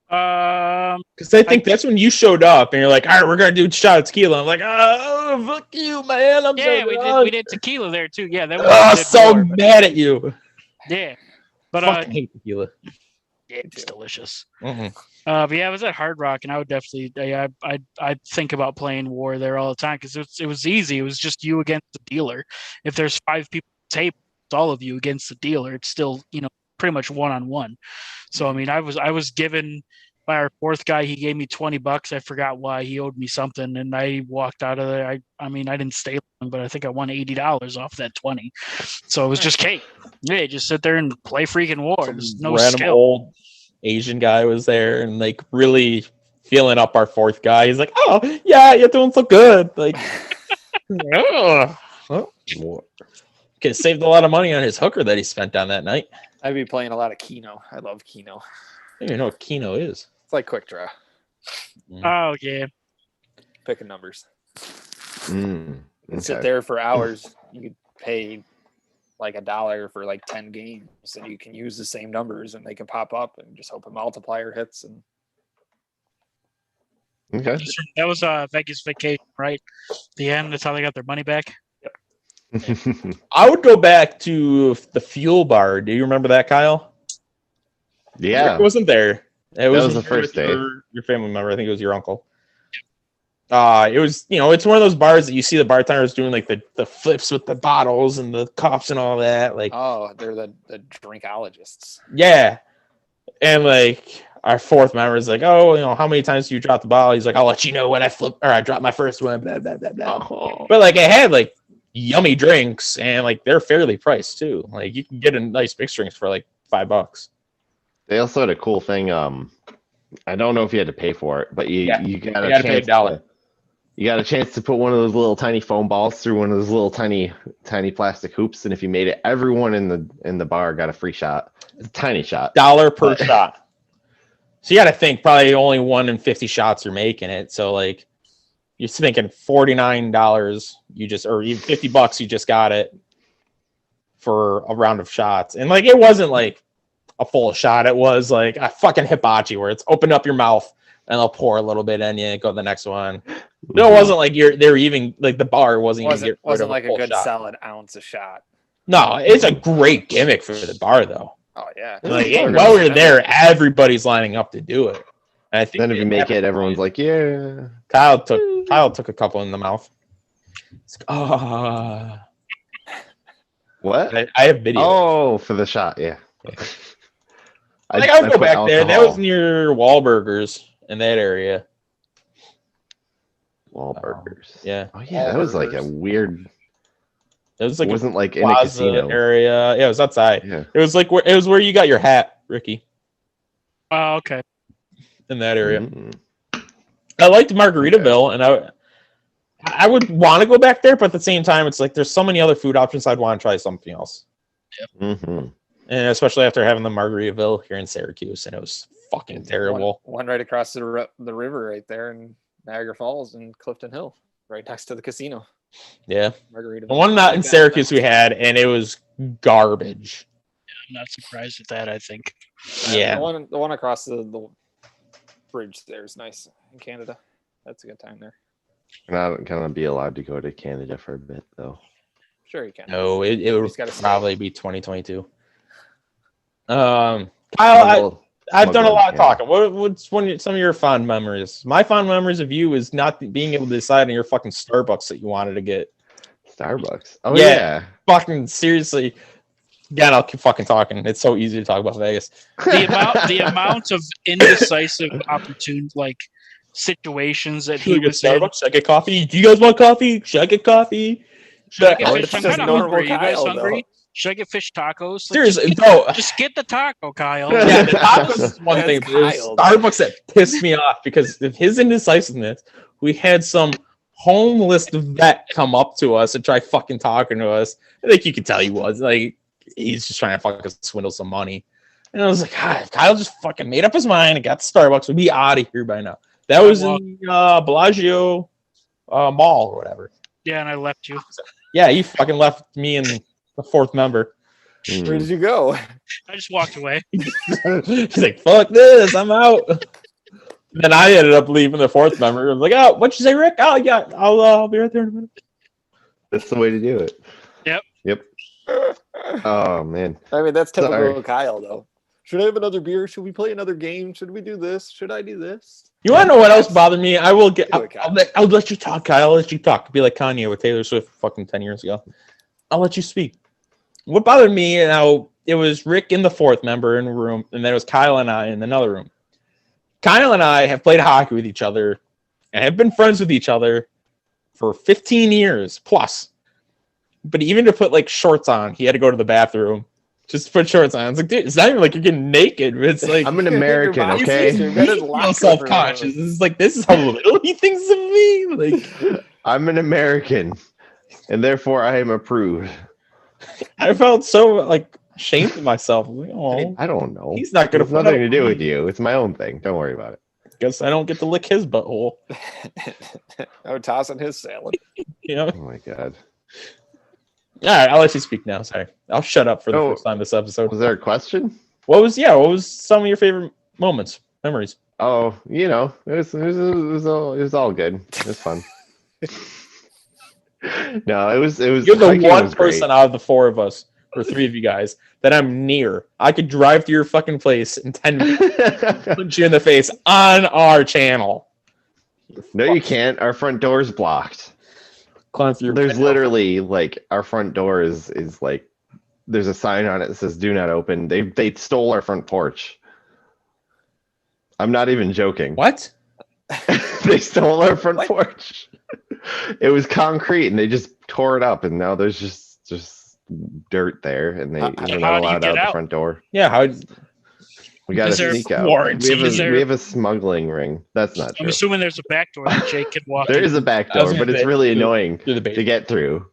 um Because I think that's when you showed up, and you're like, "All right, we're gonna do a shot of tequila." I'm like, "Oh, fuck you, man! I'm yeah, so we drunk." did tequila there too. Yeah, that Oh, was so War, but- mad at you. yeah. But Fucking hate tequila. yeah, it's delicious. Mhm. But yeah, I was at Hard Rock, and I would definitely, I'd think about playing War there all the time because it was easy. It was just you against the dealer. If there's 5 people at the table, it's all of you against the dealer. It's still, pretty much 1-on-1. So I mean, I was given by our 4th guy. He gave me $20. I forgot why. He owed me something, and I walked out of there. I mean, I didn't stay long, but I think I won $80 off that 20. So it was just cake. Yeah, just sit there and play freaking War. There's no Random skill. old Asian guy was there and like really feeling up our 4th guy. He's like, "Oh yeah, you're doing so good." Like, oh, well, could have saved a lot of money on his hooker that he spent on that night. I'd be playing a lot of Keno. I love Keno. I don't even know what Keno is. It's like Quick Draw, Oh yeah. picking numbers. Mm, You sit okay. there for hours. You could pay like $1 for like 10 games, and you can use the same numbers, and they can pop up, and just hope a multiplier hits. And Okay. That was Vegas Vacation, right? The end. That's how they got their money back. I would go back to the Fuel Bar. Do you remember that, Kyle? Yeah. Rick wasn't there. It was the with first day. Your family member. I think it was your uncle. It was, it's one of those bars that you see the bartenders doing like the flips with the bottles and the cups and all that. Like, oh, they're the drinkologists. yeah. And like our 4th member is like, "Oh, how many times do you drop the bottle?" He's like, "I'll let you know when I drop my first one." Blah blah blah blah. Oh. But like, it had like yummy drinks, and like they're fairly priced too. Like you can get a nice mixed drinks for like $5. They also had a cool thing. I don't know if you had to pay for it, but you got You a gotta pay chance. $1. You got a chance to put one of those little tiny foam balls through one of those little tiny plastic hoops, and if you made it, everyone in the bar got a free shot. It's a tiny shot. $1 per shot. So you got to think probably only 1 in 50 shots you're making it. So like you're thinking $49 or even $50 you just got it for a round of shots. And like it wasn't like a full shot. It was like a fucking hibachi where it's open up your mouth and they'll pour a little bit in you, go to the next one. No, it wasn't like they're even like the bar wasn't even get rid Wasn't of like a full good shot. solid ounce a shot. No, it's a great gimmick for the bar though. Oh yeah. Like Yeah. while we're there, everybody's lining up to do it. And I think Then if you make it, everyone's like, "Yeah." Kyle took a couple in the mouth. It's like, oh, What? I have video. Oh, for the shot, yeah. I would go put back there. That alcohol. was near Wahlburgers in that area. Wahlburgers. Yeah, Oh yeah, that was like a weird. it was It like wasn't like in a plaza casino. area. Yeah, it was outside. Yeah. It was like where you got your hat, Ricky, Oh, okay. in that area. Mm. I liked Margaritaville, and I would want to go back there, but at the same time, it's like there's so many other food options. I'd want to try something else, Mhm. and especially after having the Margaritaville here in Syracuse, and it was fucking terrible. One right across the river right there in Niagara Falls and Clifton Hill, right next to the casino. Yeah, Margarita. the one not in Syracuse we had, and it was garbage. I'm not surprised at that. I think. Yeah. The one across the bridge there is nice in Canada. That's a good time there. We're not gonna be allowed to go to Canada for a bit though. Sure you can. No, it would Just gotta stay. probably be 2022. Kyle, I've done a lot of talking. What's some of your fond memories? My fond memories of you is not being able to decide on your fucking Starbucks that you wanted to get. Starbucks. Oh Yeah. yeah. Fucking seriously. Again, I'll keep fucking talking. It's so easy to talk about Vegas. The amount of indecisive opportune situations that he Should I get was in. Starbucks? Should I get coffee? Do you guys want coffee? Should I get coffee? Should I get Oh, fish? it's I'm just kind of normal hungry. You guys Kyle, hungry? though. Should I get fish tacos? Seriously, no. Just get the taco, Kyle. Yeah, the tacos is one That's thing. But it was Kyle, Starbucks that pissed me off because of his indecisiveness. We had some homeless vet come up to us and try fucking talking to us. I think you could tell he was like he's just trying to fucking swindle some money. And I was like, God, Kyle just fucking made up his mind and got to Starbucks. We'd be out of here by now. That was in Bellagio Mall or whatever. Yeah, and I left you. Yeah, you fucking left me and the fourth member. Where did you go? I just walked away. He's like, fuck this, I'm out. Then I ended up leaving the fourth member. I was like, oh, what'd you say, Rick? Oh, yeah, I'll be right there in a minute. That's the way to do it. Yep. Oh man. I mean, that's typical Sorry. Kyle, though. Should I have another beer? Should we play another game? Should we do this? Should I do this? You want to know what else bothered me? I will get. Do it, Kyle. I'll let you talk, Kyle. I'll let you talk. Be like Kanye with Taylor Swift fucking 10 years ago. I'll let you speak. What bothered me, now, it was Rick and the fourth member in a room, and then it was Kyle and I in another room. Kyle and I have played hockey with each other and have been friends with each other for 15 years plus. But even to put like shorts on, he had to go to the bathroom just to put shorts on. It's like, dude, it's not even like you're getting naked. It's like I'm an American, Your okay? body's- he's real self-conscious. It's like, this is how little he thinks of me. Like, I'm an American, and therefore I am approved. I felt so like ashamed of myself. I'm like, oh, I don't know. he's not gonna It's put nothing up to do with with you. It's my own thing. Don't worry about it. Guess I don't get to lick his butthole. I would toss in his salad. You know. Oh my god. All right, I'll let you speak now. Sorry, I'll shut up for the Oh. first time this episode. Was there a question? What was some of your favorite moments, memories? Oh, it was all good. It was fun. No, it was. You're the hiking one was great. person out of the four of us, or three of you guys, that I'm near. I could drive to your fucking place in 10 minutes, punch you in the face on our channel. No, you can't. Our front door is blocked. Climb through your There's window. literally like our front door is like there's a sign on it that says "Do not open." They stole our front porch. I'm not even joking. What? They stole our front What? porch. It was concrete, and they just tore it up, and now there's just dirt there, and How we're do not you allowed get out the out? front door. Yeah, how? We got to Is there a sneak out. warranty? We have a smuggling ring. That's not I'm true. assuming there's a back door that Jake can walk There in. is a back I was door, gonna but it's say, really through- annoying through the to basement. get through.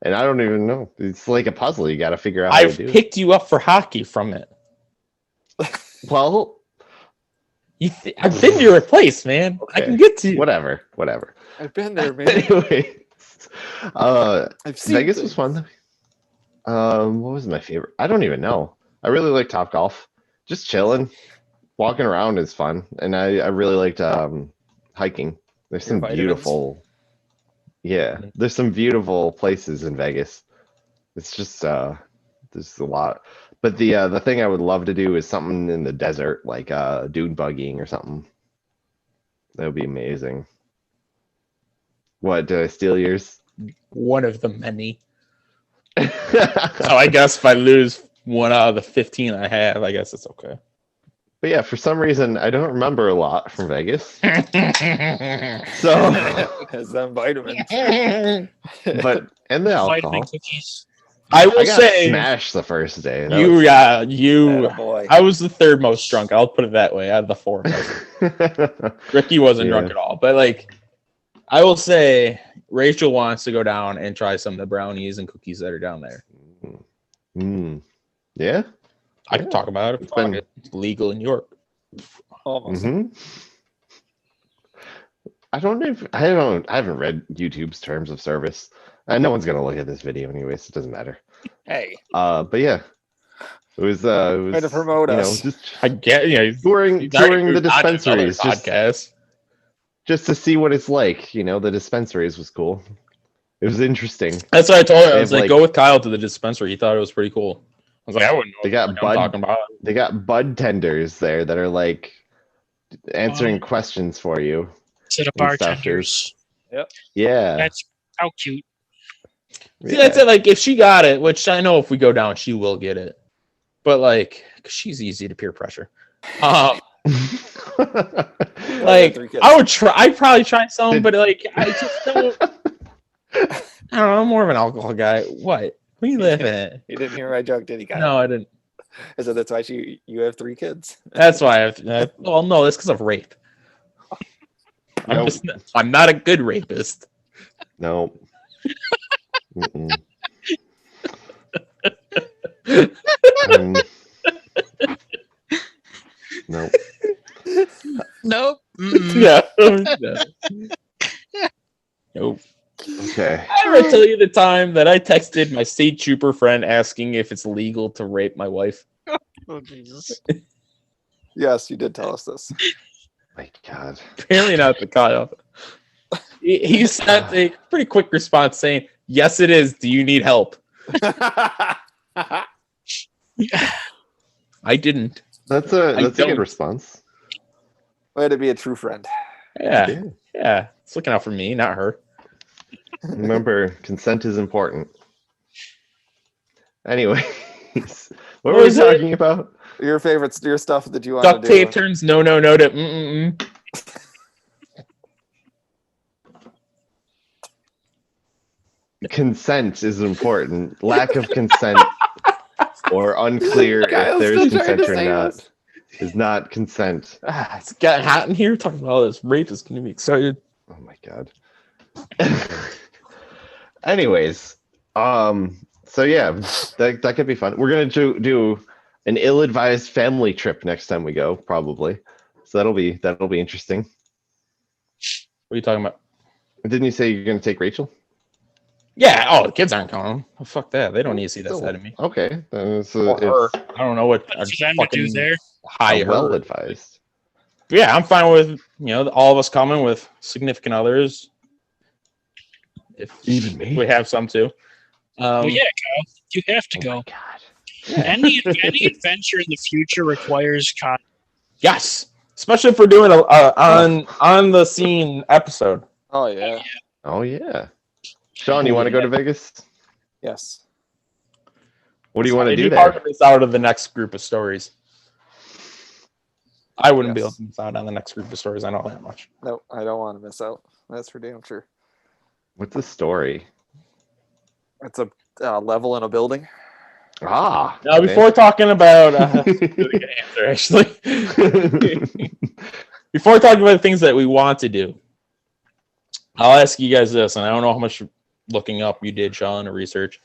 And I don't even know. It's like a puzzle. You got to figure out how I've to do picked you up for hockey from it. it. Well, I've been to your place, man. I Okay. can get to you. whatever. I've been there, man. Anyways, I've seen Vegas was fun. What was my favorite? I don't even know. I really like Top Golf. Just chilling, walking around is fun, and I really liked hiking. There's some vitamins? beautiful, yeah. There's some beautiful places in Vegas. It's just there's a lot. But the thing I would love to do is something in the desert, like dune buggying or something. That would be amazing. What, did I steal yours? One of the many. But So I guess if I lose one out of the 15 I have, I guess it's okay. yeah, for some reason I don't remember a lot from Vegas. So, Has them vitamins. but and the alcohol. Vitamin cookies. I will I got say smashed the first day. That you, was- yeah, you. Boy. I was the third most drunk. I'll put it that way out of the four of us. Ricky wasn't drunk Yeah. at all, but like, I will say Rachel wants to go down and try some of the brownies and cookies that are down there. Mm. Yeah. I can Yeah. talk about it. It's Fuck been- it. It's legal in New York. Almost. hmm I haven't read YouTube's terms of service. No one's gonna look at this video anyways. It doesn't matter. Hey, But yeah, it was. way to promote us. Just I get, you know, touring he's already the moved on to another dispensaries, podcast. just to see what it's like. The dispensaries was cool. It was interesting. That's what I told her. I They was have, like, like- go with Kyle to the dispensary. He thought it was pretty cool. I was like, I wouldn't know They got what the fuck I'm talking about. They got bud tenders there that are like answering questions for you. Instead of And stuff, bartenders. Yeah, That's how cute. See, that's it. Like, if she got it, which I know if we go down, she will get it. But like, 'cause she's easy to peer pressure. Like, I would try. I'd probably try some, but like, I just don't. I don't know. I'm more of an alcohol guy. What? Where you live at? You didn't hear my joke, did he? No, I didn't. I said that's why you have 3 kids. That's why well, no, that's because of rape. I'm not a good rapist. No. Mm-mm. No. Nope. No. Nope. Okay. I ever tell you the time that I texted my state trooper friend asking if it's legal to rape my wife? Oh Jesus. Yes, you did tell us this. My God. Apparently not the Kyle. He sent a pretty quick response saying, "Yes, it is. Do you need help?" I didn't. That's a good response. Way to be a true friend. Yeah. It's looking out for me, not her. Remember, consent is important. Anyways, what were we talking about? Your stuff that you want to do. Duct tape turns no to mm-mm-mm. Consent is important. Lack of consent or unclear if there's consent or not is not consent. It's getting hot in here. Talking about all this rape is going to be excited. Oh my God. Anyways, so yeah, that could be fun. We're gonna do an ill-advised family trip next time we go, probably. So that'll be interesting. What are you talking about? Didn't you say you're gonna take Rachel? Yeah. Oh, the kids aren't coming. Oh, fuck that. They don't need to see that side of me. Okay. Or her. I don't know what. For them to do there. High well advised. But yeah, I'm fine with all of us coming with significant others. If even me, we have some too. Well, yeah, Kyle, you have to go. God. Any adventure in the future requires content. Yes, especially if we're doing a on the scene episode. Oh yeah. Oh yeah. Sean, you want to go to Vegas? Yes. What do you want to do Part there? of it's out of the next group of stories. I wouldn't be able to miss out on the next group of stories. I know that much. No, I don't want to miss out. That's for damn sure. What's the story? It's a level in a building. Ah. Now, before talking about, that's a really good answer, actually. Before talking about the things that we want to do, I'll ask you guys this, and I don't know how much looking up you did, Sean, or research.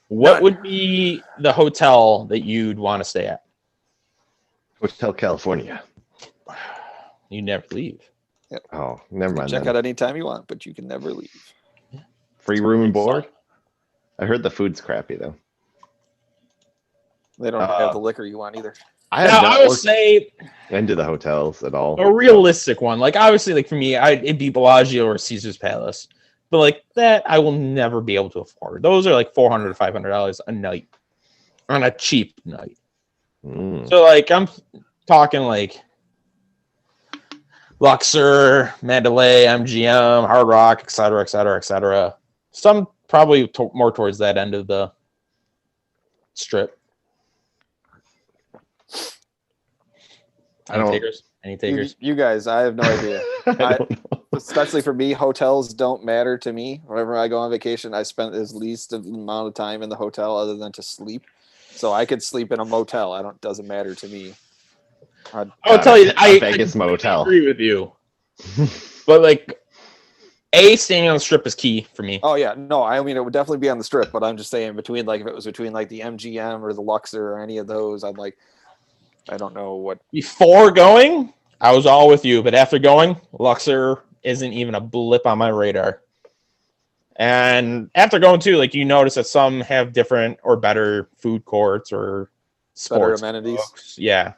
What would be the hotel that you'd want to stay at? Hotel California. You never leave. Yep. Oh, never mind. Check out anytime you want, but you can never leave. Free room and board? I heard the food's crappy though. They don't have the liquor you want either. I would say into the hotels at all. A realistic one. Like, obviously, like for me, it'd be Bellagio or Caesar's Palace. But like that, I will never be able to afford. Those are like $400 to $500 a night on a cheap night. So like I'm talking like Luxor, Mandalay, MGM, Hard Rock, etc., etc., etc. Some probably more towards that end of the strip. Any takers? You guys, I have no idea. Especially for me, hotels don't matter to me. Whenever I go on vacation, I spend as least amount of time in the hotel other than to sleep. So I could sleep in a motel. Doesn't matter to me. I'll tell you, Vegas motel. I agree with you. But like, staying on the strip is key for me. Oh yeah, no, I mean it would definitely be on the strip, but I'm just saying between like if it was between like the MGM or the Luxor or any of those, I'm like, I don't know what. Before going, I was all with you, but after going, Luxor isn't even a blip on my radar. And after going too, like you notice that some have different or better food courts or sports better amenities. Books. Yeah.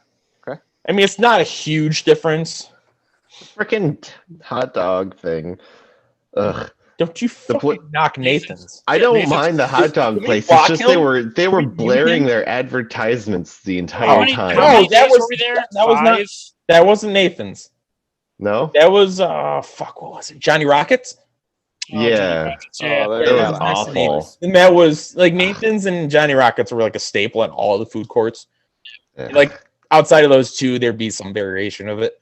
Okay. I mean, it's not a huge difference. Freaking hot dog thing. Ugh. Don't you fucking knock Nathan's. I don't mind the hot dog place. It's just they were blaring their advertisements the entire time. No, that wasn't Nathan's. No? That was what was it? Johnny Rockets? Johnny Yeah. Rockets, yeah. Oh, It Yeah, was it was nice to eat. awful. And that was like Nathan's and Johnny Rockets were like a staple at all the food courts. Yeah. Like outside of those two, there'd be some variation of it.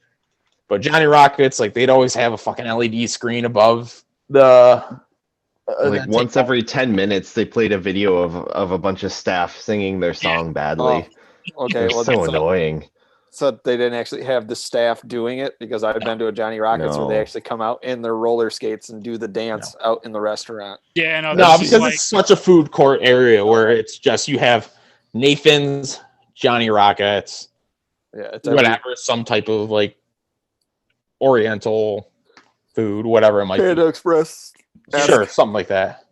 But Johnny Rockets, like they'd always have a fucking LED screen above the. Like once every 10 minutes, they played a video of a bunch of staff singing their song badly. Okay, It's well, so annoying. so they didn't actually have the staff doing it, because I've been to a Johnny Rockets where they No. actually come out in their roller skates and do the dance out in the restaurant. Yeah, no, No, this because is like, it's such a food court area where it's just you have Nathan's, Johnny Rockets, Yeah, it's whatever, some type of like Oriental food, whatever it might Panda be. Express. Sure, something like that.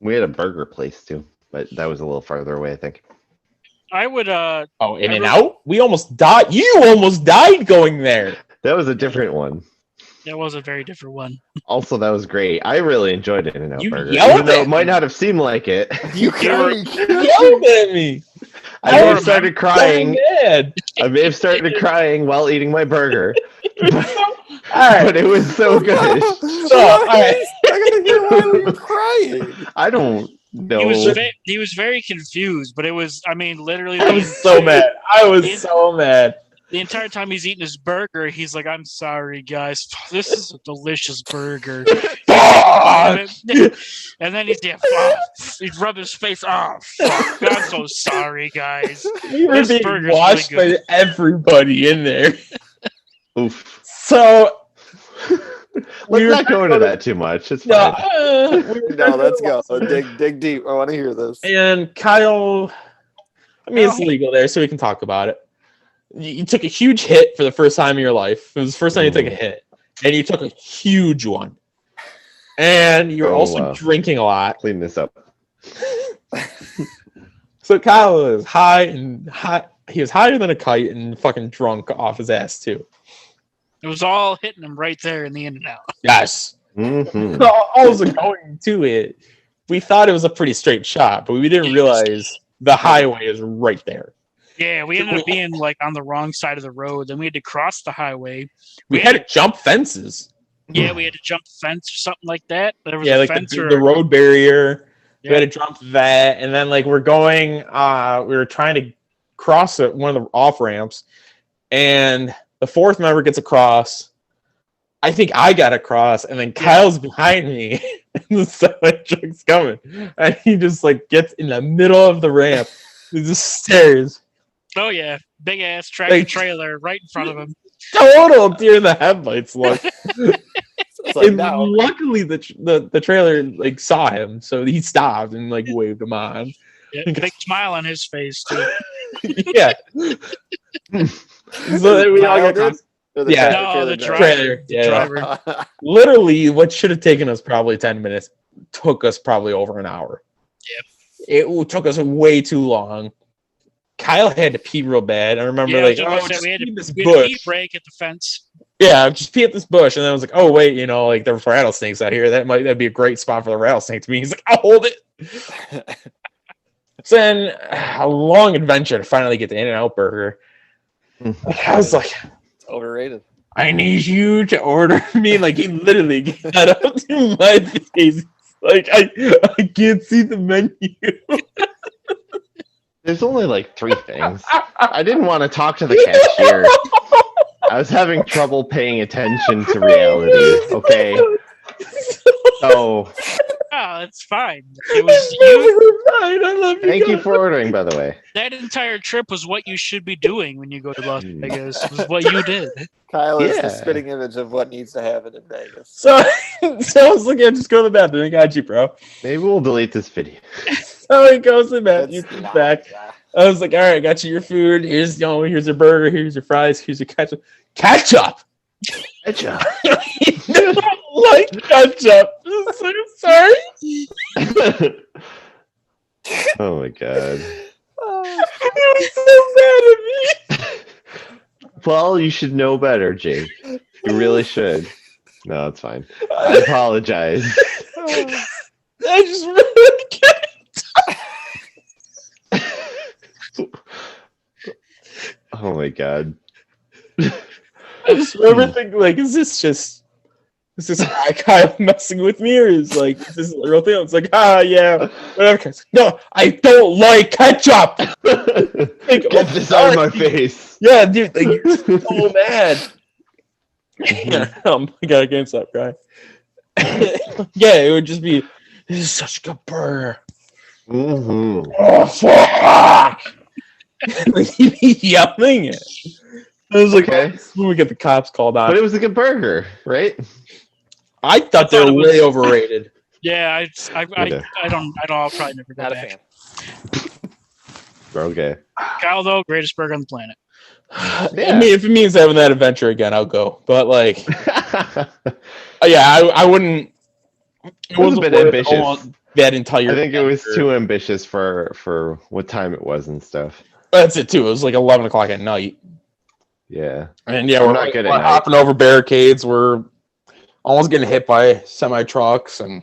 We had a burger place too, but that was a little farther away, I think. I would Oh, In and I Out? We almost died. You almost died going there. That was a different one. that was a very different one. Also, that was great. I really enjoyed it in You Burger, yelled even though at it might me. not have seemed like it. You You yelled at me. I may I have started crying. So mad. I may have started crying while eating my burger, All right. but it was so good. Stop. All right. I gotta hear why were you crying? I don't know. He was very confused, but it was, I mean, literally I was so mad. I was so mad. the entire time he's eating his burger, he's like, "I'm sorry, guys. This is a delicious burger." Fuck. And then he's rubbing his face. Oh, fuck. I'm so sorry, guys. We were This being burger's watched really by everybody in there. Oof. So Let's were not go into that too much. It's no, fine. No, let's go. Dig deep. I want to hear this. And Kyle, I mean, it's legal there, so we can talk about it. You took a huge hit for the first time in your life. It was the first time you took a hit, and you took a huge one. And you're also drinking a lot. Clean this up. So Kyle is high and high. He was higher than a kite and fucking drunk off his ass too. It was all hitting him right there in the In and Out. Yes. Mm-hmm. Also going to it, we thought it was a pretty straight shot, but we didn't realize the highway is right there. Yeah, we ended up being like on the wrong side of the road. Then we had to cross the highway. We had to jump fences. Yeah, we had to jump the fence or something like that. There was Yeah, a like fence or the road barrier. Yeah. We had to jump that, and then like we're going. We were trying to cross one of the off ramps, and the fourth member gets across. I think I got across, and then Kyle's behind me, and the semi truck's coming, and he just like gets in the middle of the ramp. He just stares. Oh yeah, big ass tractor Like- trailer right in front of him. Total deer in the headlights look. It's like, And no. luckily, the trailer like saw him, so he stopped and like waved him on. Yeah, big smile on his face too. Yeah. So we all Kyle got did? Or the Yeah. tractor No, the driver? trailer. Yeah. Driver. Literally, what should have taken us probably 10 minutes took us probably over an hour. It took us way too long. Kyle had to pee real bad. I remember Yeah, like, I was oh, gonna say, just we had pee this to pee bush. break at the fence. Yeah, just pee at this bush. And then I was like, oh wait, like there's rattlesnakes out here. That'd be a great spot for the rattlesnake to be. He's like, I'll hold it. So then a long adventure to finally get the In-N-Out burger. I was like, It's overrated. I need you to order me. Like he literally got up to my face. Like I can't see the menu. There's only like 3 things. I didn't want to talk to the cashier. I was having trouble paying attention to reality. Okay. So Oh, that's fine. It was you. Fine, I love you. thank you guys. for ordering, by the way. That entire trip was what you should be doing when you go to Las Vegas. Was what you did. Kyle is Yeah. the spitting image of what needs to happen in Vegas. So I was looking, just go to the bathroom. I got you, bro. Maybe we'll delete this video. So he goes to the bathroom, That's comes not- back. yeah. I was like, all right, I got you your food. Here's here's your burger. Here's your fries. Here's your ketchup. Ketchup. Ketchup. You don't like ketchup. I'm so sorry. Oh my god. It was so bad of me. Well, you should know better, Jake. You really should. No, it's fine. I apologize. I just really can't. Oh my god. I just remember thinking, like, is this is this guy kind of messing with me, or is like, is this a real thing? It's like, yeah, whatever. No, I don't like ketchup. Like, Get this out of my face. Yeah, dude, like, you're so mad. I got against that guy. Yeah, it would just be, this is such a good burger. Mm-hmm. Oh, fuck! Like, he'd be yelling it. I was like, Okay. when we get the cops called on. But it was a good burger, right? I thought they were way overrated. Yeah, I don't. I'll probably never go Not a back. fan. Okay. Kyle, though, greatest burger on the planet. I mean, if it means having that adventure again, I'll go. But like, yeah, I wouldn't. It was a bit ambitious. That entire. I think it was adventure. too ambitious for what time it was and stuff. That's it too. It was like 11 o'clock at night, Yeah. and yeah, I'm we're not good at we're night. hopping over barricades. We're almost getting hit by semi trucks, and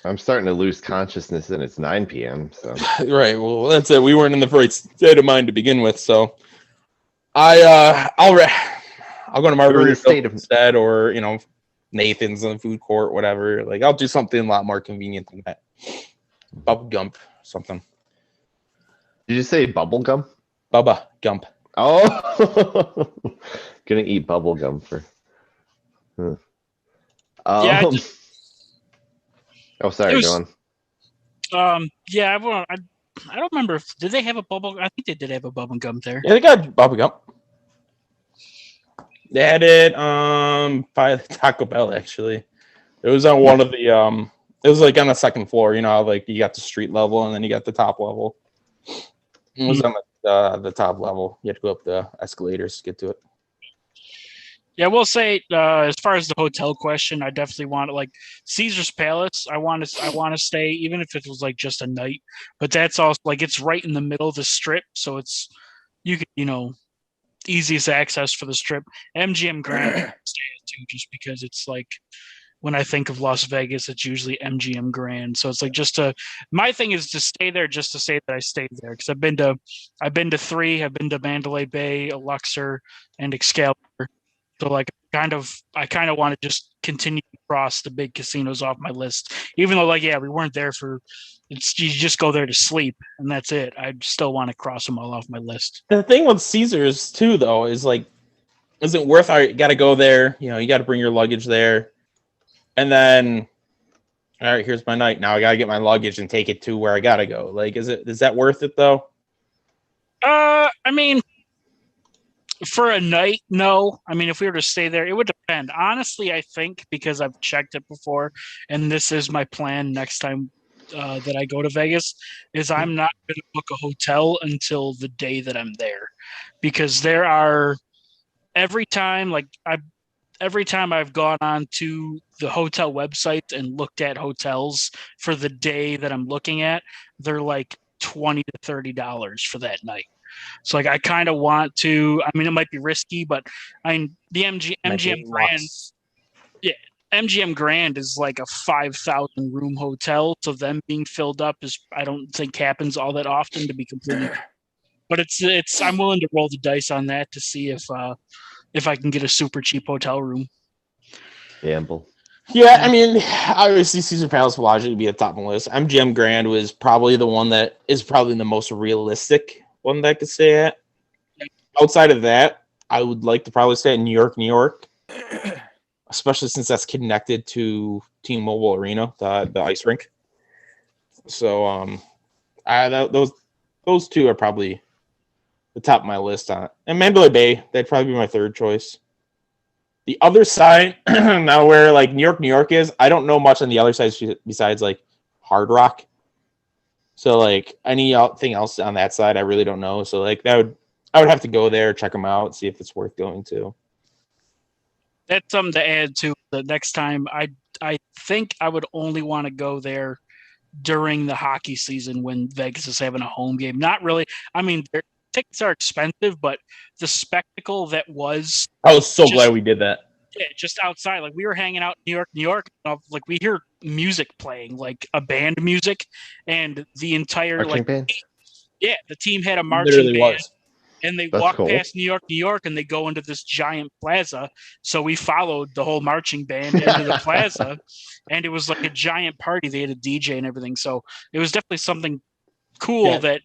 I'm starting to lose consciousness and it's 9 p.m. So right. Well, that's it. We weren't in the right state of mind to begin with, so I'll go to We're in a state Margaritaville of- instead, or Nathan's in the food court, whatever. Like, I'll do something a lot more convenient than that. Bubba Gump, something. did you say bubble gum? Bubba Gump. Oh, gonna eat bubble gum for. Huh. Yeah, Oh, sorry, It was- go on. Yeah, I don't remember. Did they have a bubble? I think they did have a bubble gum there. Yeah, they got Bubba Gump. They had it by Taco Bell, actually. It was on one of the it was like on the second floor, how, like, you got the street level and then you got the top level. It was on the top level. You had to go up the escalators to get to it. Yeah, we'll say as far as the hotel question, I definitely want like Caesar's Palace. I want to stay, even if it was like just a night. But that's also like it's right in the middle of the strip, so it's you can easiest access for the strip. MGM Grand I stay at too, just because it's like when I think of Las Vegas, it's usually MGM Grand. So it's like my thing is to stay there just to say that I stayed there, because I've been to 3. I've been to Mandalay Bay, Luxor, and Excalibur. So like I kind of want to just continue to cross the big casinos off my list, even though we weren't there you just go there to sleep and that's it. I still want to cross them all off my list. The thing with Caesars too, though, is like, is it worth? You got to go there. You got to bring your luggage there, and then, all right, here's my night. Now I got to get my luggage and take it to where I got to go. Like, is that worth it though? I mean, for a night, no. I mean, if we were to stay there, it would depend. Honestly, I think because I've checked it before, and this is my plan next time that I go to Vegas, is I'm not going to book a hotel until the day that I'm there, because there are every time I've gone on to the hotel website and looked at hotels for the day that I'm looking at, they're like $20 to $30 for that night. So like I kind of want to. I mean, it might be risky, but the MGM Grand. Yeah, MGM Grand is like a 5,000 room hotel, so them being filled up I don't think happens all that often, to be completely. But it's I'm willing to roll the dice on that to see if I can get a super cheap hotel room. Gamble. Yeah, I mean, obviously Caesar Palace will logically be at the top of the list. MGM Grand was probably the one that is probably the most realistic one that I could stay at. Outside of that, I would like to probably stay at New York, especially since that's connected to T-Mobile Arena, the ice rink. So, those two are probably the top of my list on it. And Mandalay Bay, that'd probably be my third choice. The other side, now where like New York is, I don't know much on the other side besides like Hard Rock. So like anything else on that side, I really don't know. So like I would have to go there, check them out, see if it's worth going to. That's something to add to the next time. I think I would only want to go there during the hockey season when Vegas is having a home game. Not really. I mean, their tickets are expensive, but the spectacle that was. I was so glad we did that. Yeah, just outside. Like we were hanging out in New York. Like we hear music playing, like a band music, and the entire Marching band? Yeah, the team had a marching band. and they That's walk cool. past New York, and they go into this giant plaza. So we followed the whole marching band into the plaza, and it was like a giant party. They had a DJ and everything. So it was definitely something cool that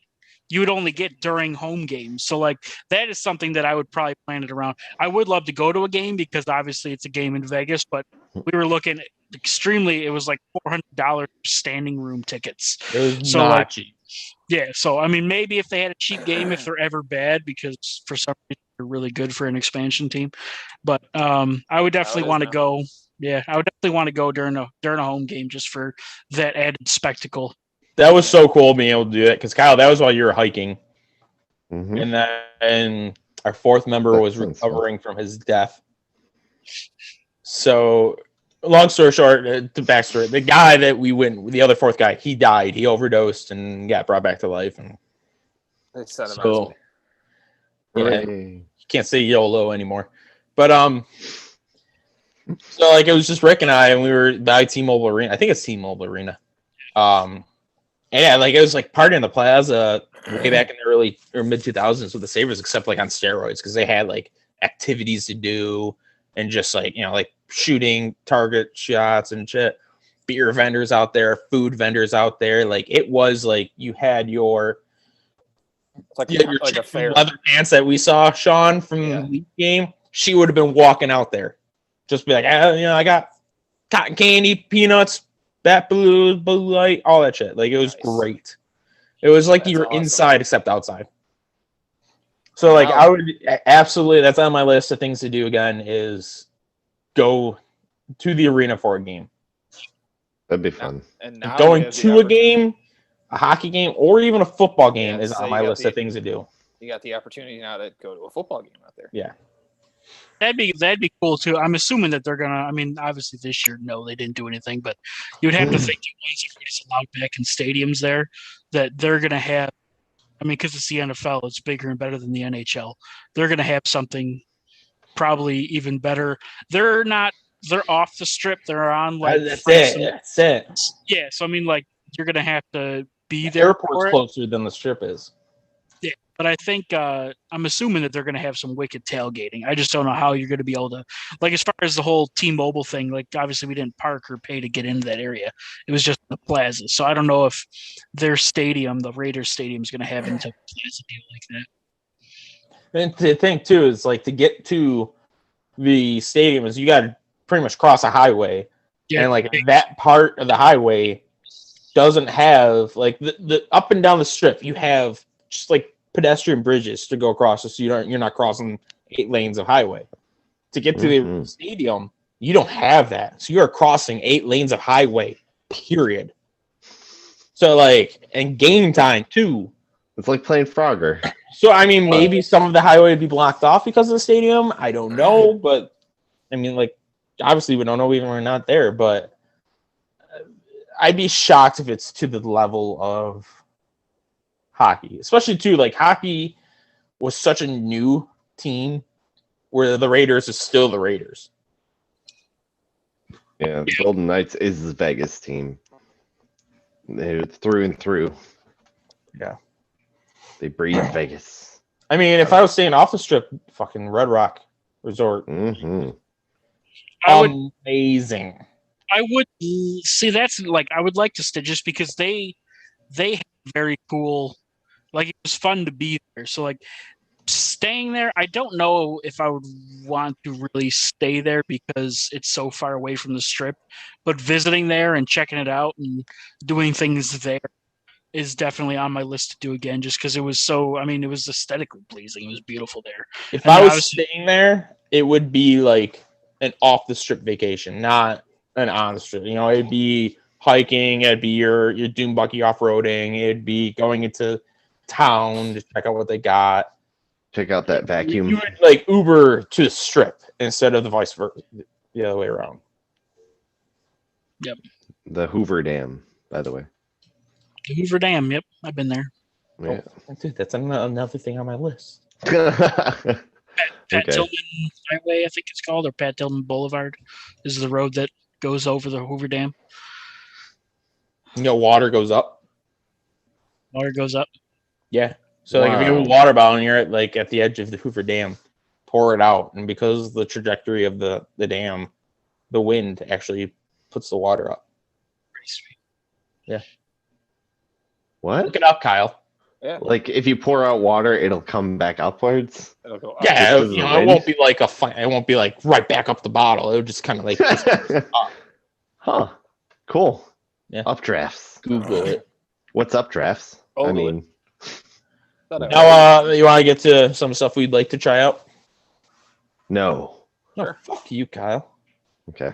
you would only get during home games. So like that is something that I would probably plan it around. I would love to go to a game because obviously it's a game in Vegas, but we were looking extremely, it was like $400 standing room tickets. It was So not like, cheap. yeah. So, I mean, maybe if they had a cheap game, if they're ever bad, because for some reason they're really good for an expansion team, but I would definitely want to go. Yeah. I would definitely want to go during a home game just for that added spectacle. That was so cool being able to do that because Kyle, that was while you were hiking, Mhm. and then our fourth member That was sounds fun. recovering from his death. So, long story short, the backstory: the guy that we went, the other fourth guy, he died. He overdosed and got brought back to life. And They sent him out so, to me. yeah, Hooray. you can't say YOLO anymore. But so like it was just Rick and I, and we were by T-Mobile Arena. I think it's T-Mobile Arena. And yeah, like it was like partying in the plaza way back in the early or mid 2000s with the Sabres, except like on steroids because they had like activities to do and just like like shooting target shots and shit. Beer vendors out there, food vendors out there. Like it was like you had your It's like, your like a chick from fair. leather pants that we saw, Sean from Yeah. the league game. She would have been walking out there, just be like, I got cotton candy, peanuts, Bat Blue, Blue Light, all that shit. Like it was Nice. great. It was like That's you were awesome. inside except outside. So like Wow. I would absolutely, that's on my list of things to do again is go to the arena for a game. That'd be fun. And now you Going have the to a opportunity- game, a hockey game, or even a football game Yeah, is so on you my got list the- of things to do. You got the opportunity now to go to a football game out there. Yeah. That'd be cool too. I'm assuming that they're gonna. I mean, obviously this year, no, they didn't do anything, but you'd have to think that once everybody's allowed back in stadiums there, that they're gonna have. I mean, because it's the NFL, it's bigger and better than the NHL. They're gonna have something probably even better. They're not. They're off the strip. They're on like That's Francis- it. That's it. Yeah, so I mean, like you're gonna have to be The there airport's for it. closer than the strip is. But I think I'm assuming that they're going to have some wicked tailgating. I just don't know how you're going to be able to, like, as far as the whole T-Mobile thing. Like, obviously, we didn't park or pay to get into that area. It was just the plaza. So I don't know if their stadium, the Raiders stadium, is going to have into a plaza deal like that. And the thing too is like to get to the stadium is you got to pretty much cross a highway, and like that part of the highway doesn't have like the up and down the strip. You have just like pedestrian bridges to go across, so you're not crossing 8 lanes of highway. To get to the stadium, you don't have that, so you're crossing 8 lanes of highway. Period. So like, and game time too. It's like playing Frogger. So I mean, maybe some of the highway would be blocked off because of the stadium. I don't know, but I mean, like, obviously we don't know even we're not there. But I'd be shocked if it's to the level of hockey, especially too. Like hockey was such a new team, where the Raiders is still the Raiders. Yeah, the Golden Knights is the Vegas team. They're through and through. Yeah. They breathe Vegas. I mean, if I was staying off the strip, fucking Red Rock Resort, Mm-hmm. I would amazing. see that's like I would like to stay just because they have very cool, like it was fun to be there. So like staying there, I don't know if I would want to really stay there because it's so far away from the strip, but visiting there and checking it out and doing things there is definitely on my list to do again just because it was so, I mean, it was aesthetically pleasing. It was beautiful there. If And I was obviously- staying there, it would be like an off the strip vacation, not an on the strip. You know, it'd be hiking, it'd be your dune buggy off roading, it'd be going into town to check out what they got. Check out that vacuum. You would like Uber to the strip instead of the vice versa, the other way around. The Hoover Dam, by the way. The Hoover Dam, yep, I've been there. Yeah. Oh, dude, that's another thing on my list. Pat Okay. Tillman Highway, I think it's called, or Pat Tillman Boulevard is the road that goes over the Hoover Dam. You know, water goes up. Water goes up. Yeah. So like if you have a Wow. water bottle and you're at the edge of the Hoover Dam, pour it out, and because of the trajectory of the dam, the wind actually puts the water up. Pretty sweet. What? Look it up, Kyle. Yeah, Like if you pour out water, it'll come back upwards. it'll go up. Yeah, because of the it wind? won't be like it won't be like right back up the bottle. It'll just kind of like just Huh. Cool. Yeah. Updrafts. Google it. What's updrafts? I Google mean, Thought I Now, you want to get to some stuff we'd like to try out? no. No, fuck you, Kyle. Okay.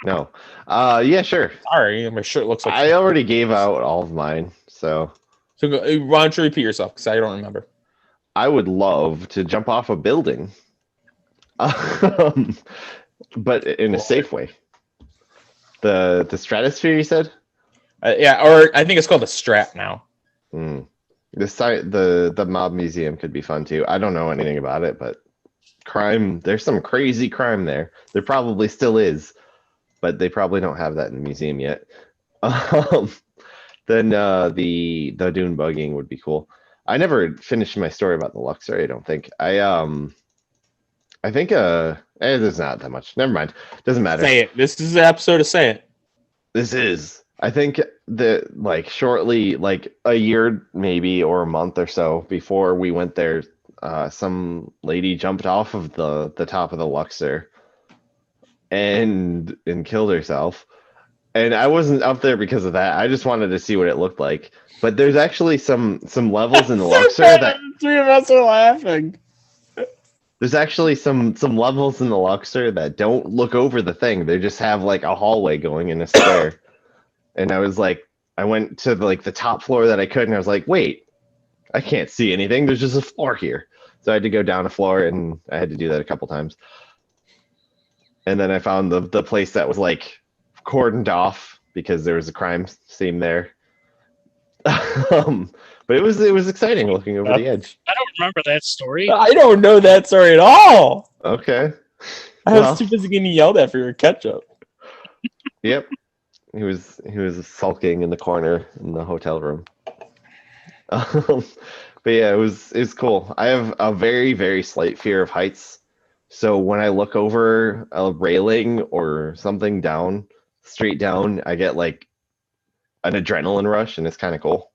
No. Yeah, sure. Sorry, my shirt looks like. I already gave out all of mine, so So why don't you repeat yourself? Because I don't remember. I would love to jump off a building, but in a safe way. The stratosphere, you said? Yeah, or I think it's called the Strat now. Mm. The Mob Museum could be fun too. I don't know anything about it, but crime. There's some crazy crime there. There probably still is, but they probably don't have that in the museum yet. Then the dune bugging would be cool. I never finished my story about the Luxor. I don't think. I think there's not that much. Never mind. Doesn't matter. Say it. This is the episode to say it. This is. I think that like shortly, like a year maybe or a month or so before we went there, some lady jumped off of the top of the Luxor and killed herself. And I wasn't up there because of that. I just wanted to see what it looked like. But there's actually some levels in the Luxor that Three of us are laughing. there's actually some levels in the Luxor that don't look over the thing. They just have like a hallway going in a square. And I was like, I went to the top floor that I could, and I was like, wait, I can't see anything. There's just a floor here. So I had to go down a floor, and I had to do that a couple times. And then I found the place that was like cordoned off because there was a crime scene there. But it was exciting looking over the edge. I don't remember that story. I don't know that story at all. Okay. I was too busy getting yelled at for your ketchup. Yep. He was sulking in the corner in the hotel room. But yeah, it was cool. I have a very, very slight fear of heights. So when I look over a railing or something down, straight down, I get like an adrenaline rush, and it's kind of cool.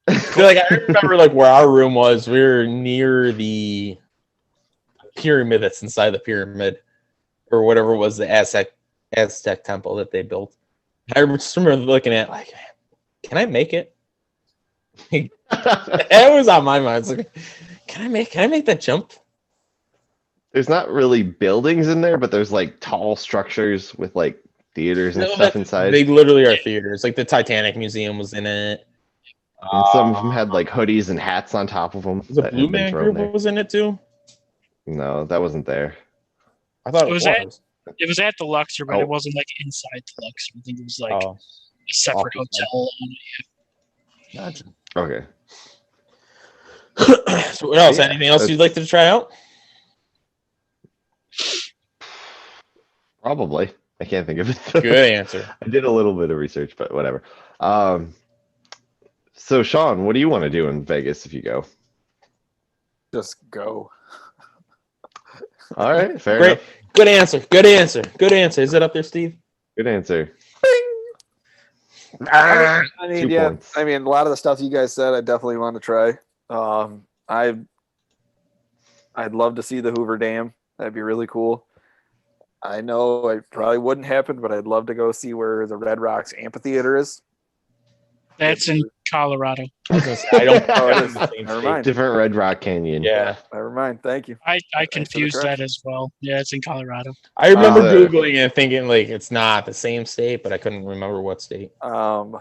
I remember like where our room was. We were near the pyramid that's inside the pyramid, or whatever was the Aztec temple that they built. I just remember looking at like, can I make it? It was on my mind. It's like, can I make that jump? There's not really buildings in there, but there's like tall structures with like theaters and stuff inside. They literally are theaters. Like the Titanic Museum was in it. And some of them had like hoodies and hats on top of them. The that Blue had been Man thrown Group was in it too. No, that wasn't there. I thought it Was was. that- It was at the Luxor, but Oh. it wasn't like inside the Luxor. I think it was like Oh, a separate Off the hotel. gotcha. Okay. So what else? Yeah, Anything else that's- you'd like to try out? Probably. I can't think of it. Good answer. I did a little bit of research, but whatever. So Sean, what do you want to do in Vegas if you go? Just go. All right, fair Great. enough. Good answer. Good answer. Good answer. Is it up there, Steve? Good answer. I mean, 2 yeah. points. I mean, a lot of the stuff you guys said, I definitely want to try. I'd love to see the Hoover Dam. That'd be really cool. I know it probably wouldn't happen, but I'd love to go see where the Red Rocks Amphitheater is. That's in Colorado. I was gonna say, I don't. Oh, it know is. the same Never state. mind. Different Red Rock Canyon. Yeah, Never mind. Thank you. I for the confused that correction. as well. Yeah, it's in Colorado. I remember Uh, googling and thinking like it's not the same state, but I couldn't remember what state. Red I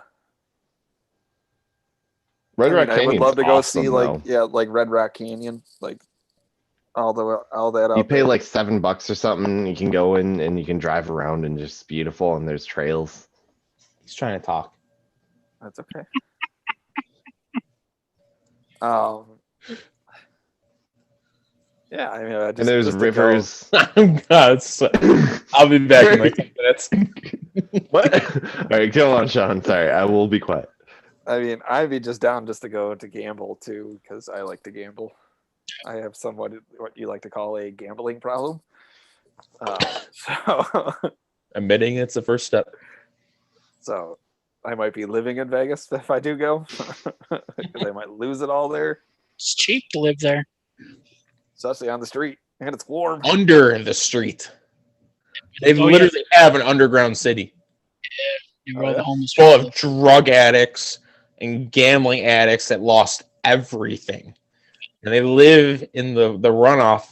Rock mean, I Canyon. would love to go see though. like Red Rock Canyon, like all that out You pay there. like $7 or something. You can go in and you can drive around and just beautiful, and there's trails. He's trying to talk. That's okay. Yeah, I mean, And there's just to go- rivers. I'll be back in like 10 minutes. What? All right, go on, Sean. Sorry, I will be quiet. I mean, I'd be just down just to go to gamble too, because I like to gamble. I have somewhat what you like to call a gambling problem. So, Admitting it's the first step. so I might be living in Vegas if I do go, because I might lose it all there, It's cheap to live there. especially on the street, and it's warm. Under the street. They Oh, yeah. literally have an underground city You Oh, roll yeah? the homeless full people. of drug addicts and gambling addicts that lost everything. And they live in the runoff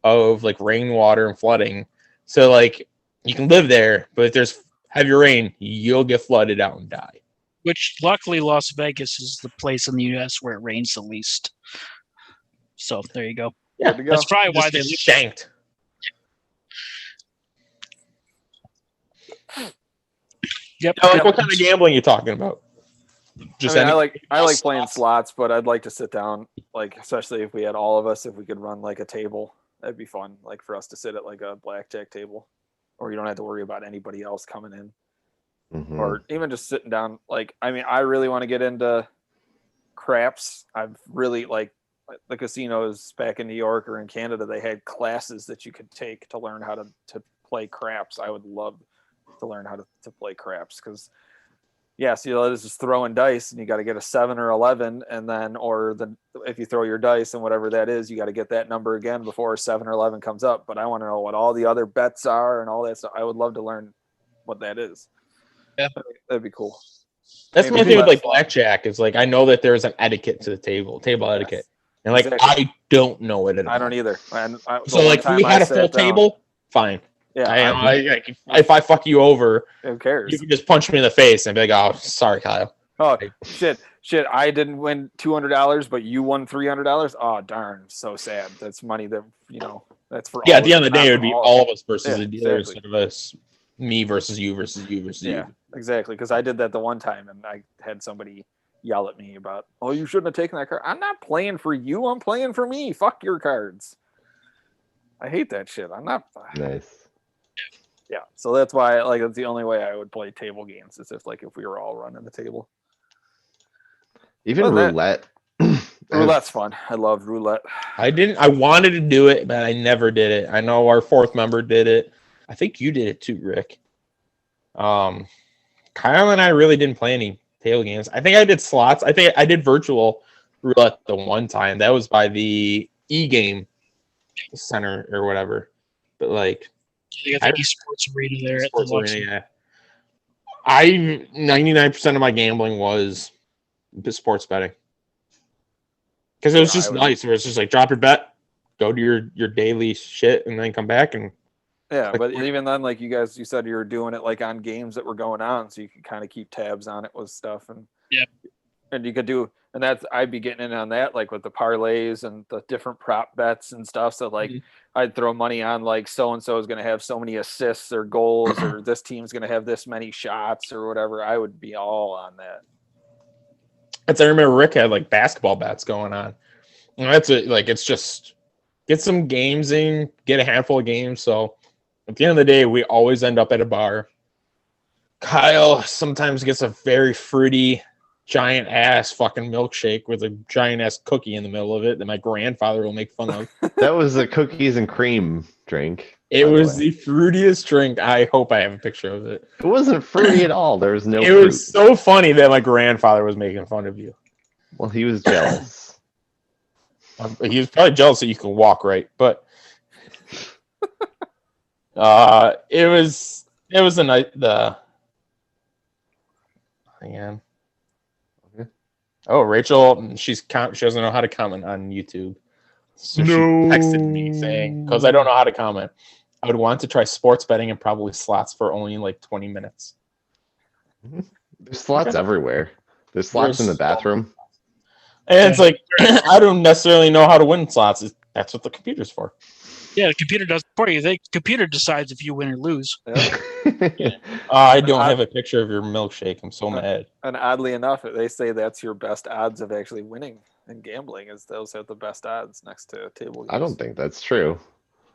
of like rainwater and flooding. So like you can live there, but if there's heavy rain, you'll get flooded out and die. Which luckily Las Vegas is the place in the U.S. where it rains the least. So there you go. Yeah, Good to go. That's probably why just they get live. shanked. Yep. Now, like, yep. what kind of gambling are you talking about? Just I mean, any- I like playing slots, but I'd like to sit down, like especially if we had all of us, if we could run like a table, that'd be fun. Like for us to sit at like a blackjack table, or you don't have to worry about anybody else coming in, Mhm. or even just sitting down. Like, I mean, I really want to get into craps. I've really like the casinos back in New York or in Canada. They had classes that you could take to learn how to play craps. I would love to learn how to play craps because. Yes, you know, it's just throwing dice, and you got to get a 7 or 11, and then, if you throw your dice and whatever that is, you got to get that number again before 7 or 11 comes up. But I want to know what all the other bets are and all that stuff. I would love to learn what that is. Yeah. That'd be cool. That's Maybe my thing with less like fun. blackjack. Is like I know that there's an etiquette to the table etiquette, and like Exactly. I don't know it at all. I don't either. And the So one like if time we I had a sat full down- table, fine. Yeah, If I fuck you over, who cares? you can just punch me in the face and be like, "Oh, sorry, Kyle." Oh shit! I didn't win $200, but you won $300. Oh darn! So sad. That's money that that's for. Yeah, all at the end of the not day, it for would be all all of us versus Yeah, the dealer exactly. instead of us, me versus you versus you versus Yeah, you. exactly. Because I did that the one time, and I had somebody yell at me about, "Oh, you shouldn't have taken that card." I'm not playing for you. I'm playing for me. Fuck your cards. I hate that shit. I'm not. Nice. Yeah. So that's why, like, that's the only way I would play table games is if we were all running the table. Even Well, that- roulette. Roulette's fun. I love roulette. I wanted to do it, but I never did it. I know our fourth member did it. I think you did it too, Rick. Kyle and I really didn't play any table games. I think I did slots. I think I did virtual roulette the one time. That was by the e-game center or whatever. But like They got the esports arena there at the sports Luxor. arena, yeah. 99% of my gambling was sports betting. Because it was Yeah, just I would- nice. Where it's just like drop your bet, go to your daily shit, and then come back and Yeah, Like, but even then, like you said you were doing it like on games that were going on, so you could kind of keep tabs on it with stuff, and you could do, and that's I'd be getting in on that, like with the parlays and the different prop bets and stuff. So like I'd throw money on like so and so is going to have so many assists or goals, or this team's going to have this many shots or whatever. I would be all on that. I remember Rick had like basketball bets going on. And that's it. Like it's just get some games in, get a handful of games. So at the end of the day, we always end up at a bar. Kyle sometimes gets a very fruity, giant ass fucking milkshake with a giant ass cookie in the middle of it that my grandfather will make fun of. That was a cookies and cream drink. It by the was way. the fruitiest drink. I hope I have a picture of it. It wasn't fruity at all. There was no It fruit. was so funny that my grandfather was making fun of you. Well, he was jealous. He was probably jealous that you can walk right, but it was a night. Hang on. Okay. Oh, Rachel, she doesn't know how to comment on YouTube, so she texted me saying, "Because I don't know how to comment, I would want to try sports betting and probably slots for only like 20 minutes." There's slots everywhere. There's slots in the bathroom. And it's like I don't necessarily know how to win slots. That's what the computer's for. Yeah, the computer does it for you. The computer decides if you win or lose. Yeah. I don't have a picture of your milkshake. I'm so mad. And oddly enough, they say that's your best odds of actually winning in gambling, is those have the best odds next to table games. I don't think that's true.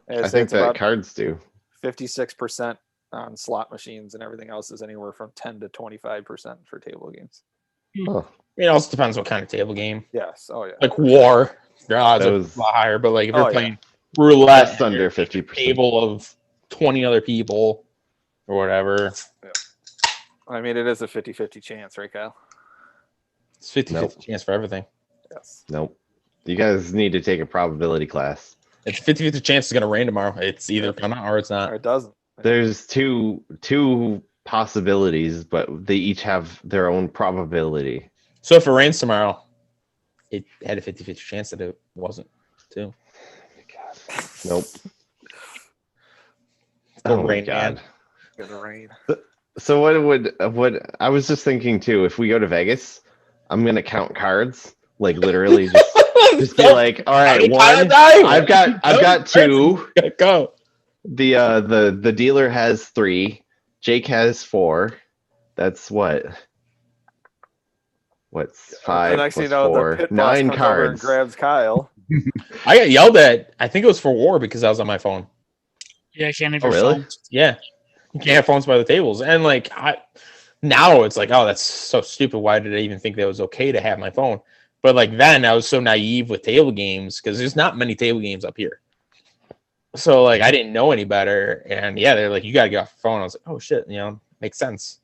And I say think it's that about cards do. 56% on slot machines, and everything else is anywhere from 10 to 25% for table games. Oh, It also depends what kind of table game. Yes. Oh yeah. Like War, the odds are a Those- lot higher. But like if Oh, you're yeah. playing roulette, just under you're 50%. table of 20 other people or whatever. I mean, it is a 50-50 chance, right, Kyle? It's 50-50 Nope. chance for everything. Yes. Nope. You guys need to take a probability class. It's 50-50 chance it's gonna rain tomorrow. It's either gonna or it's Or not. it doesn't. There's two possibilities, but they each have their own probability. So if it rains tomorrow, it had a 50-50 chance that it wasn't too. Nope. Go Oh my Rain god. Man. Gonna rain. So what I was just thinking too, if we go to Vegas, I'm gonna count cards. Like literally just be like, all right, one. I've got two. Go. The dealer has 3. Jake has 4. That's what? What's 5 The next plus thing you know, 4? the pit boss 9 comes over and cards. grabs Kyle. I got yelled at. I think it was for War because I was on my phone. Yeah, I can't have Oh, your really? phone. Yeah, you can't have phones by the tables. And like now it's like, oh, that's so stupid. Why did I even think that was okay to have my phone? But like then I was so naive with table games because there's not many table games up here. So like I didn't know any better. And yeah, they're like, you gotta get off your phone. I was like, oh shit, makes sense.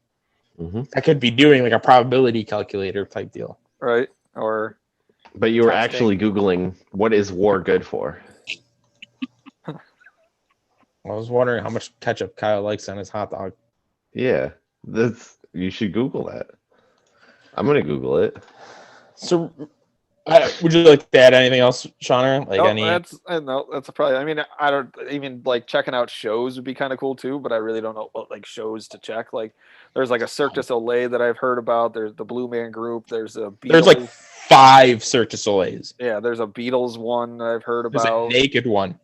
Mhm. I could be doing like a probability calculator type deal. Right? Or But you were Testing. actually Googling what is war good for? I was wondering how much ketchup Kyle likes on his hot dog. Yeah. You should Google that. I'm gonna Google it. So would you like to add anything else, Shauna? Like any no, that's probably. I mean, I don't even like checking out shows would be kind of cool too, but I really don't know what like shows to check. Like, there's like a Cirque du Soleil that I've heard about. There's the Blue Man Group. There's a Beatles. there's like 5 Cirque du Soleils. yeah, there's a Beatles one that I've heard There's a about. naked one.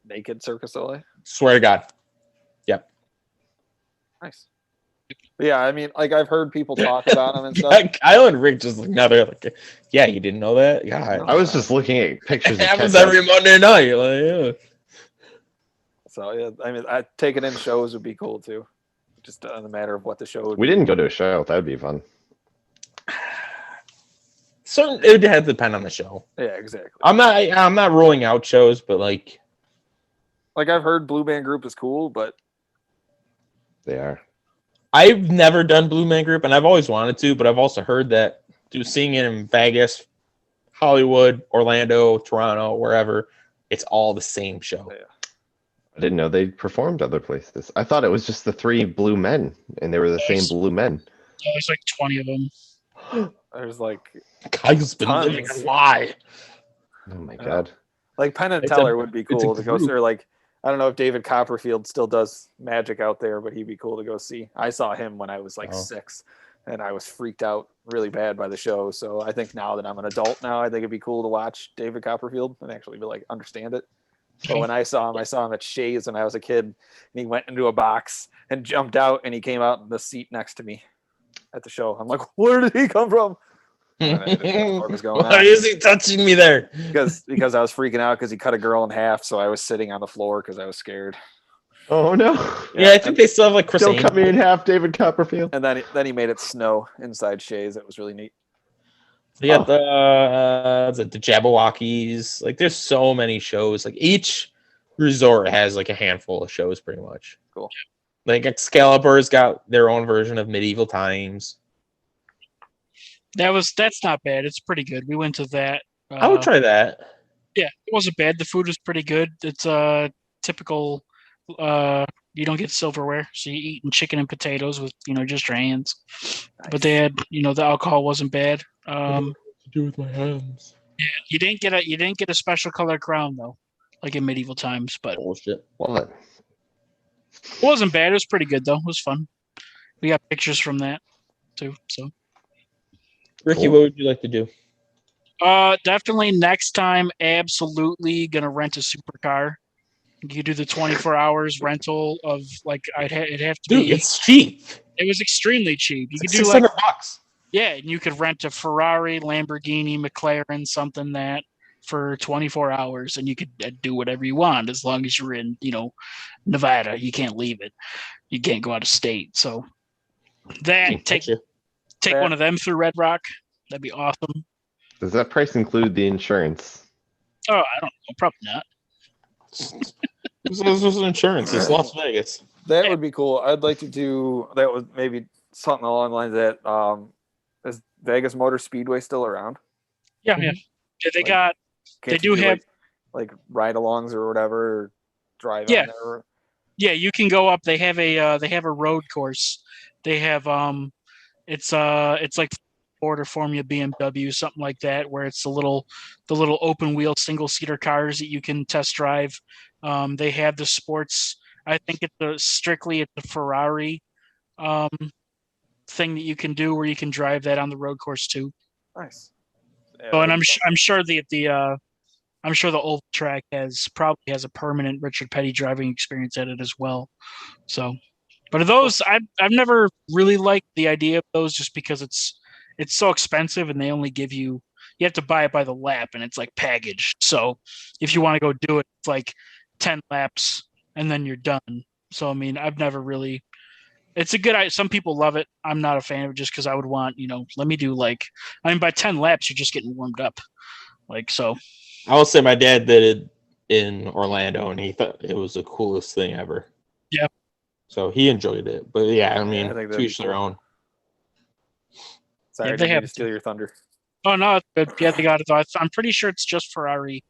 Naked Cirque du Soleil. Swear to God. Nice. But yeah, I mean, like I've heard people talk about them and stuff. Yeah, Kyle and Rick just look now they're like, yeah, you didn't know that? God. I was just looking at pictures It of happens ketchup. every Monday night. Like, yeah. So yeah, I mean, taking in shows would be cool too. Just on the matter of what the show would We be. didn't go to a show. That'd be fun. So it would have to depend on the show. Yeah, exactly. I'm not ruling out shows, but like Like I've heard Blue Man Group is cool, but They are. I've never done Blue Man Group, and I've always wanted to, but I've also heard that seeing it in Vegas, Hollywood, Orlando, Toronto, wherever, it's all the same show. Yeah. I didn't know they performed other places. I thought it was just the 3 blue men, and they were the same blue men. There's like 20 of them. there's like Kyle's been Tons. living a lie. Oh my Yeah. god. Penn and It's a- Teller would be it's a cool to go see. group. Or like I don't know if David Copperfield still does magic out there, but he'd be cool to go see. I saw him when I was like Oh. 6, and I was freaked out really bad by the show. So I think now that I'm an adult now, I think it'd be cool to watch David Copperfield and actually be like understand it. But when I saw him at Shays when I was a kid, and he went into a box and jumped out, and he came out in the seat next to me at the show. I'm like, where did he come from? I didn't know what was going Why on. is he touching me there? Because I was freaking out because he cut a girl in half, so I was sitting on the floor because I was scared. Oh no. Yeah, I think they still have like Chris Don't cut me in Angel. half, David Copperfield. And then he made it snow inside Shays. It was really neat. They got the Jabberwockies. Like, there's so many shows. Like, each resort has like a handful of shows, pretty much. Cool. Like Excalibur's got their own version of Medieval Times. That's not bad. It's pretty good. We went to that. I would try that. Yeah, it wasn't bad. The food was pretty good. It's typical. You don't get silverware, so you eating chicken and potatoes with just your hands. But they had the alcohol wasn't bad. To do with my hands. You didn't get a special color crown though, like in medieval times. But Bullshit. Well, it wasn't bad. It was pretty good though. It was fun. We got pictures from that too. So Ricky, Cool. what would you like to do? definitely next time. Absolutely gonna rent a supercar. You do the 24 hours rental of like it'd have to Dude, be. it's cheap. It was extremely cheap. You It's could like do like $600. yeah, and you could rent a Ferrari, Lamborghini, McLaren, something that for 24 hours, and you could do whatever you want as long as you're in Nevada. You can't leave it. You can't go out of state. So that take Gotcha. take one of them through Red Rock. That'd be awesome. Does that price include the insurance? Oh, I don't know. Probably not. This is insurance. It's Las Vegas. That would be cool. I'd like to do that. Was maybe something along the lines that is Vegas Motor Speedway still around? Yeah, yeah. They Like, got. They do have like ride-alongs or whatever. Or drive. Yeah. On there. Yeah, you can go up. They have a road course. They have it's like Ford or Formula BMW, something like that, where it's the little open wheel single seater cars that you can test drive. They have the sports. I think it's a Ferrari thing that you can do where you can drive that on the road course too. Nice. So, and I'm sure the Oval Track probably has a permanent Richard Petty driving experience at it as well. So, but those I've never really liked the idea of those just because it's so expensive and they only give you have to buy it by the lap and it's like packaged. So if you want to go do it, it's like 10 laps and then you're done. So I mean, I've never really. It's a good idea. Some people love it. I'm not a fan of it just because I would want let me do by 10 laps you're just getting warmed up, so. I will say my dad did it in Orlando, and he thought it was the coolest thing ever. Yeah. So he enjoyed it. But yeah, I mean, I think to that'd be each their cool. own. Sorry, Yeah, I they didn't mean have to steal your thunder. Oh no, it's good. Yeah, they got it. I'm pretty sure it's just Ferrari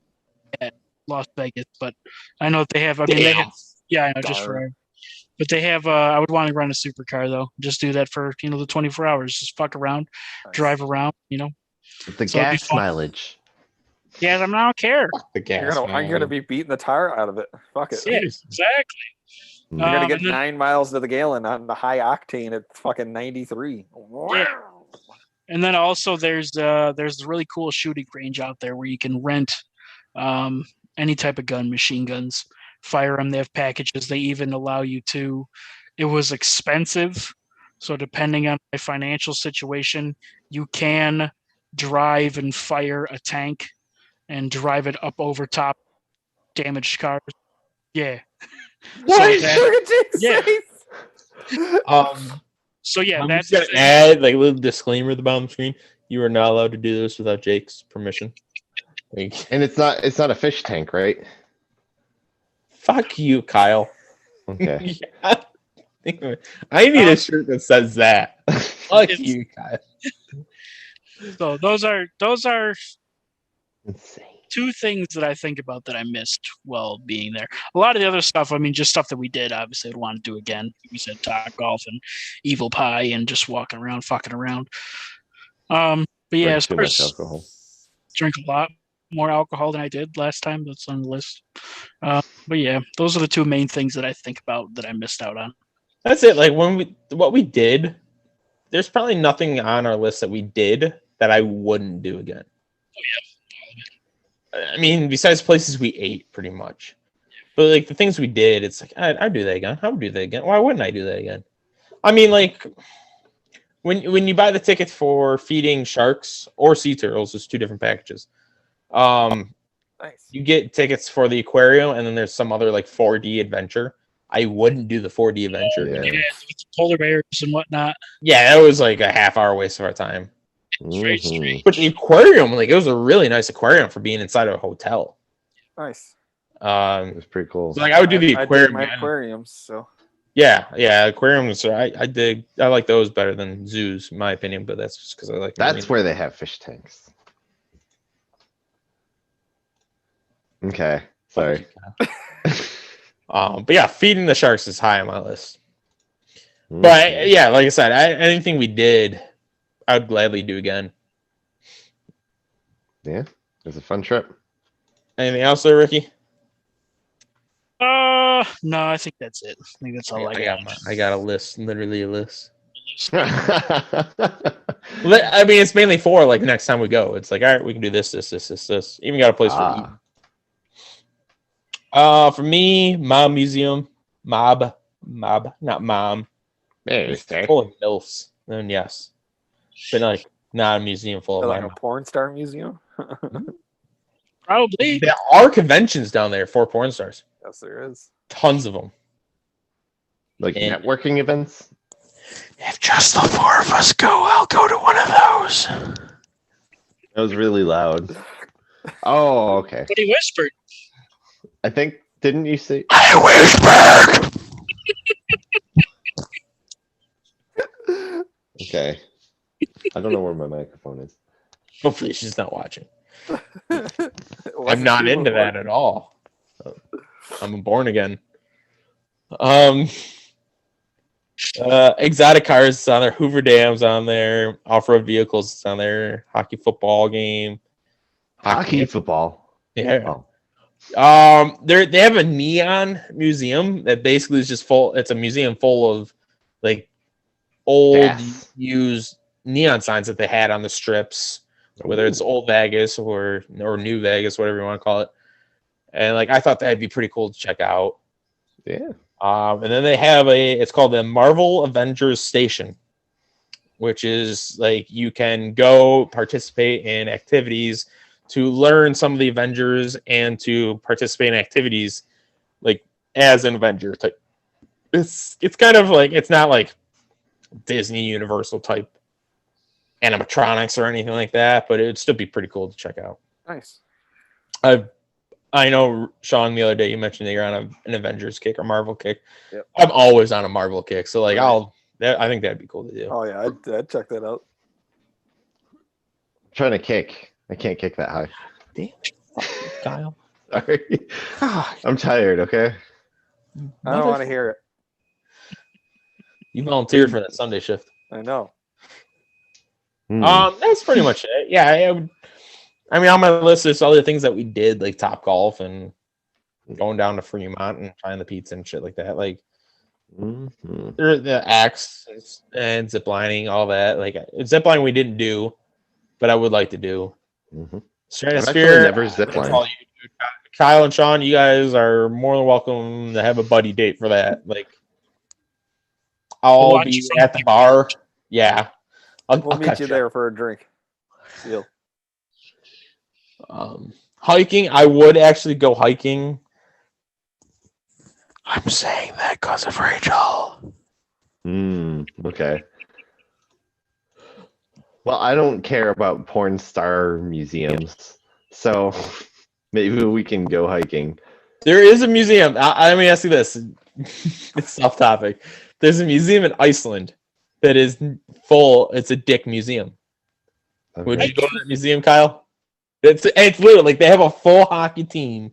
at Las Vegas, but I know they have. I mean, they have. Yeah, I know, just Darn. Ferrari. But they have. I would want to run a supercar though. Just do that for the 24 hours. Just fuck around, Nice. drive around. The So it'd be gas fun. mileage. Yeah, I don't care. The gas. I'm gonna be beating the tire out of it. Fuck it. Yeah, exactly. You're gonna get and then- 9 miles to the gallon on the high octane at fucking 93. Yeah. And then also there's the really cool shooting range out there where you can rent any type of gun, machine guns, fire them. They have packages. They even allow you to. It was expensive, so depending on my financial situation, you can drive and fire a tank and drive it up over top damaged cars. Yeah. What? So that- Look at Jake's yeah. face. So yeah, I'm that's just gonna add a little disclaimer at the bottom of the screen. You are not allowed to do this without Jake's permission. And it's not a fish tank, right? Fuck you, Kyle. Okay. Yeah. I need a shirt that says that. Fuck It's- you, Kyle. so those are Insane. two things that I think about that I missed while being there. A lot of the other stuff, I mean, just stuff that we did, obviously I'd want to do again. We said Top Golf and Evil Pie and just walking around, fucking around. But yeah, Drink as too far much as alcohol. drink a lot more alcohol than I did last time. That's on the list. But yeah, those are the two main things that I think about that I missed out on. That's it. Like what we did, there's probably nothing on our list that we did that I wouldn't do again. I mean, besides places we ate, pretty much. But like the things we did, it's like I'd do that again. I would do that again. Why wouldn't I do that again? I mean, like when you buy the ticket for feeding sharks or sea turtles, there's two different packages. Nice. You get tickets for the aquarium, and then there's some other like 4D adventure. I wouldn't do the 4D adventure. Yeah. Yeah, with the polar bears and whatnot. Yeah, that was like a half-hour waste of our time. It's very Mhm. strange. But the aquarium, like it was a really nice aquarium for being inside of a hotel. Nice. It So, was pretty cool. like I would do the I dig aquarium. my again. aquariums, so Yeah, aquariums. I like those better than zoos, in my opinion. But that's just because I like. That's where they have fish tanks. Okay, sorry. But yeah, feeding the sharks is high on my list. Mhm. But yeah, like I said, anything we did, I would gladly do again. Yeah, it was a fun trip. Anything else there, Ricky? No, I think that's it. I think that's all I got. I got a list, literally a list. Yeah, I mean, it's mainly for like next time we go. It's like, all right, we can do this. Even got a place for eating. For me, Mob Museum, Mob, not Mom. It's full of MILFs. Then yes, but like not a museum full of like them. a porn star museum. Probably. There are conventions down there for porn stars. Yes, there is. Tons of them. Like And- networking events. If just the four of us go, I'll go to one of those. That was really loud. Oh, okay. But he whispered. I think, didn't you say? I whispered. Okay. I don't know where my microphone is. Hopefully she's not watching. I'm Wasn't not she into before? that at all. I'm born again. Exotic cars is on there. Hoover Dam's on there. Off-road vehicles is on there. Hockey football game. Hockey football. Yeah. Oh. They have a neon museum that basically is just full. It's a museum full of like old Yes. used neon signs that they had on the strips, whether it's old Vegas or new Vegas, whatever you want to call it. And like I thought that'd be pretty cool to check out. Yeah. And then they have it's called the Marvel Avengers Station, which is like you can go participate in activities to learn some of the Avengers and to participate in activities like as an Avenger type. It's kind of like, it's not like Disney Universal type animatronics or anything like that, but it'd still be pretty cool to check out. Nice. I know, Sean, the other day you mentioned that you're on an Avengers kick or Marvel kick. Yep. I'm always on a Marvel kick, so like Right. I think that'd be cool to do. Oh yeah, I'd check that out. I'm trying to kick. I can't kick that high. Damn, Kyle. Sorry. God, I'm tired, okay? I don't want to hear it. You volunteered for that Sunday shift. I know. Hmm. That's pretty much it. Yeah, I mean, on my list, there's other things that we did, like Top Golf and going down to Fremont and trying the pizza and shit like that. Like, Mhm. the axe and ziplining, all that. Like, ziplining we didn't do, but I would like to do. Mhm. I've Stratosphere. actually never that's all ziplined. you do. Kyle and Sean, you guys are more than welcome to have a buddy date for that. Like, I'll watch be from at the here. bar. Yeah. We'll I'll meet catch you ya. there for a drink. Deal. Hiking, I would actually go hiking. I'm saying that because of Rachel. Okay. Well, I don't care about porn star museums, so maybe we can go hiking. There is a museum. Let me ask you this. It's off topic. There's a museum in Iceland that is full. It's a dick museum. Would Okay. you go to that museum, Kyle? It's literally like they have a full hockey team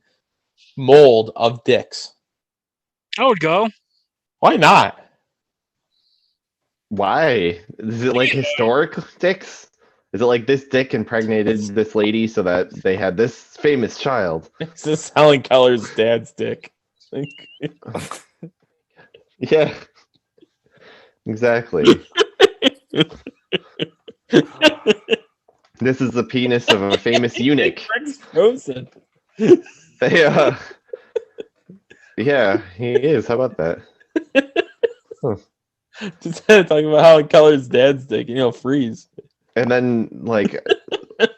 mold of dicks. I would go. Why not? Why? Is it like historic dicks? Is it like this dick impregnated this lady so that they had this famous child? It's just Helen Keller's dad's dick. Like, Yeah. Exactly. This is the penis of a famous eunuch. Rex Frozen. Yeah. Yeah, he is. How about that? Just talking about Helen Keller's dad's dick. Freeze. And then, like,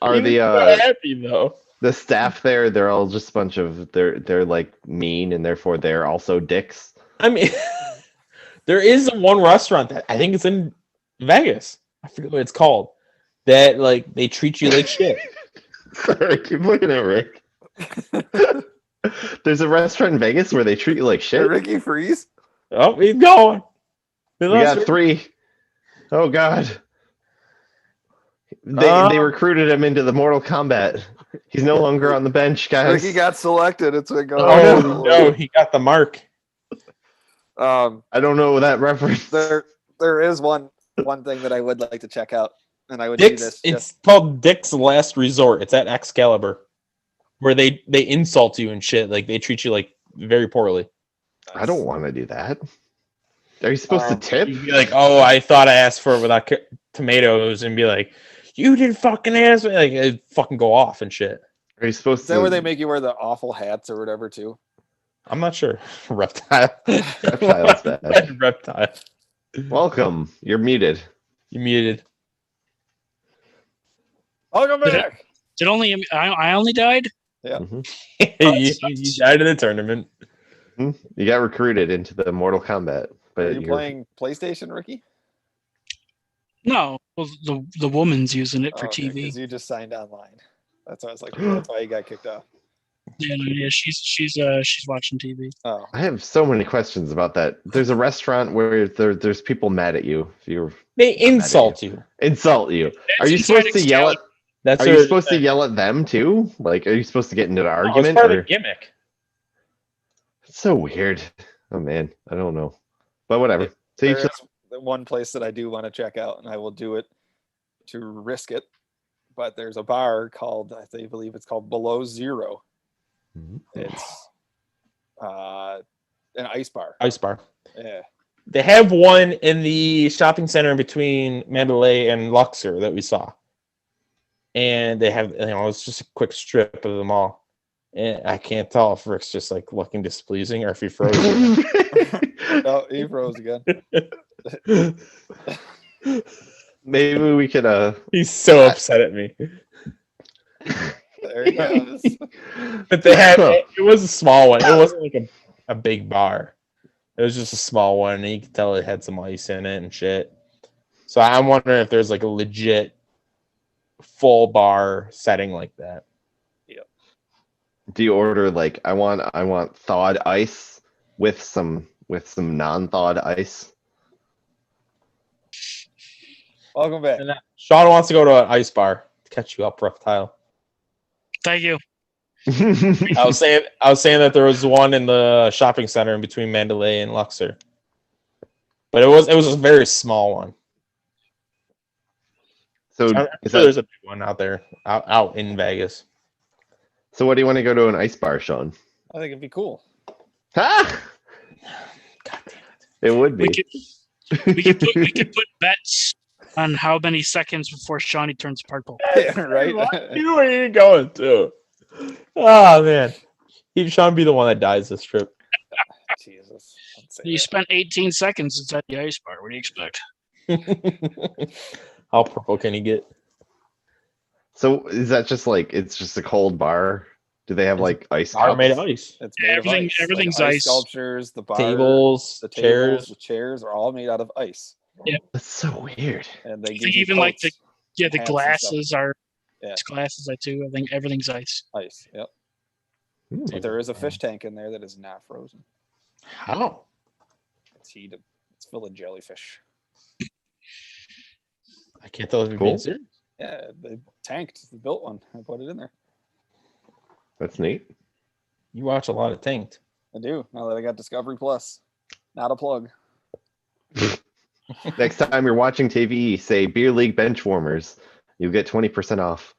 are He was so the happy though? staff there? They're all just a bunch of they're like mean, and therefore they're also dicks. I mean, there is one restaurant that I think it's in Vegas. I forget what it's called. That like they treat you like shit. Sorry, I keep looking at Rick. There's a restaurant in Vegas where they treat you like Hey, shit. Ricky Freeze. Oh, he's going. We got 3. Oh God. They recruited him into the Mortal Kombat. He's no longer on the bench, guys. Ricky got selected. It's a go. Oh no, he got the mark. I don't know that reference. There is one thing that I would like to check out, and I would do Dick's. this. It's called Dick's Last Resort. It's at Excalibur, where they insult you and shit. Like they treat you like very poorly. I don't want to do that. Are you supposed to tip? You'd be like, "Oh, I thought I asked for it without tomatoes," and be like, "You didn't fucking ask me." Like it'd fucking go off and shit. Are you supposed Is to? that where they make you wear the awful hats or whatever too? I'm not sure. Reptile. Reptile's bad. Reptile. Welcome. You're muted. You muted. Welcome Did back. Did only I only died? Mhm. you died in the tournament. You got recruited into the Mortal Kombat, Are but you playing PlayStation, Ricky? No, well, the woman's using it for TV. Because you just signed online. That's why I was like, that's why you got kicked off. Yeah, she's watching TV. Oh, I have so many questions about that. There's a restaurant where there's people mad at you if you They insult you. insult you. Are you inside supposed to yell at? That's Are you supposed to yell at them too? Like, are you supposed to get into an No, it's argument? part of Or... the gimmick. It's so weird. Oh man, I don't know, but whatever. So you there's one place that I do want to check out, and I will do it to risk it. But there's a bar called, believe it's called Below Zero. It's an ice bar. Ice bar. Yeah. They have one in the shopping center in between Mandalay and Luxor that we saw. And they have, it's just a quick strip of them all. And I can't tell if Rick's just like looking displeasing or if he froze. Oh, he froze again. Maybe we could He's so upset at me. There he goes. But they had it was a small one. It wasn't like a big bar. It was just a small one, and you could tell it had some ice in it and shit. So I'm wondering if there's like a legit full bar setting like that. Do you order like I want thawed ice with some non-thawed ice? Welcome back. And Sean wants to go to an ice bar to catch you up, reptile. Thank you. I was saying that there was one in the shopping center in between Mandalay and Luxor, but it was a very small one. So I'm sure there's a big one out there, out in Vegas. So what do you want to go to an ice bar, Sean? I think it'd be cool. Ha! God damn It would be. We could put bets on how many seconds before Shawnee turns purple. Yeah, right? You know where you're going to. Oh man, Sean be the one that dies this trip. Jesus. Don't say You that. spent 18 seconds inside the ice bar. What do you expect? How purple can he get? So is that just like it's just a cold bar? Do they have like ice Bar cups? made of ice. It's made of ice. Everything's like ice. Sculptures, the bar, Tables, the chairs. the chairs are all made out of ice. That's so weird. And they I give think you even like coats, the hats and glasses are Yeah. glasses too. I think everything's ice. ice. Yep. Hmm. But there is a fish tank in there that is not frozen. How? It's heated. It's full of jellyfish. I can't tell if you're Cool. being serious. Yeah, they tanked. They built one. I put it in there. That's neat. You watch a lot of Tanked. I do. Now that I got Discovery Plus. Not a plug. Next time you're watching TV, say Beer League Benchwarmers. You'll get 20% off.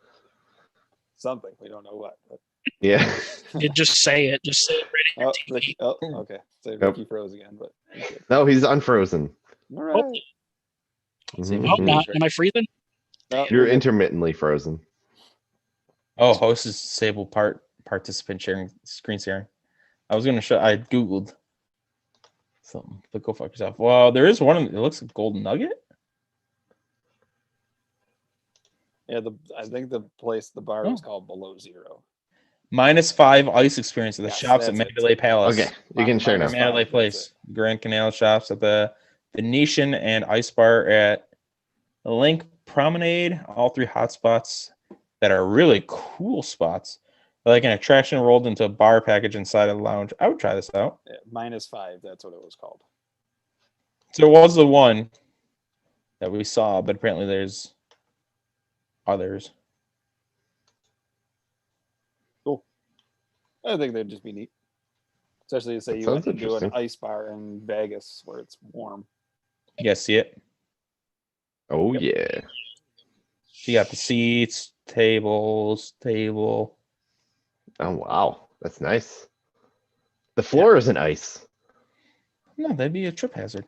Something. We don't know what. But... Yeah. You just say it. Just say it right at your TV. Okay. So Yep. Ricky froze again, but okay. No, he's unfrozen. All right. Mhm. Oh, not. Am I freezing? No, You're we're good. intermittently frozen. Oh, host is disable participant sharing screen sharing. I was gonna show. I googled something, but go fuck yourself. Well, there is one. It looks like Golden Nugget. Yeah, I think the bar was called Below Zero. -5 ice experience at the Yes, shops at that's it. Mandalay Palace. Okay, you can share now. Minus Mandalay five, Place, that's Grand Canal shops at the Venetian and Ice Bar at Link Promenade. All three hotspots that are really cool spots. They're like an attraction rolled into a bar package inside a lounge. I would try this out. Yeah, -5. That's what it was called. So there was the one that we saw, but apparently there's others. Cool. I think they'd just be neat. Especially to say you Sounds went to do an interesting. ice bar in Vegas where it's warm. You guys see it? Oh yeah. You got the seats, table. Oh wow, that's nice. The floor isn't ice. No, that'd be a trip hazard.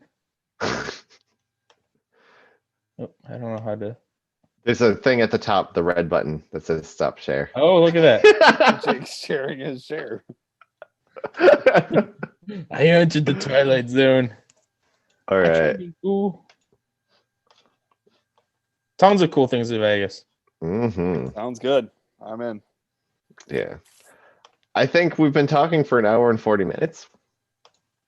Oh, I don't know how to. There's a thing at the top, the red button that says stop share. Oh, look at that. Jake's sharing his share. I entered the Twilight Zone. All That should right. be cool. Tons of cool things in Vegas. Sounds good. I'm in. Yeah. I think we've been talking for an hour and 40 minutes,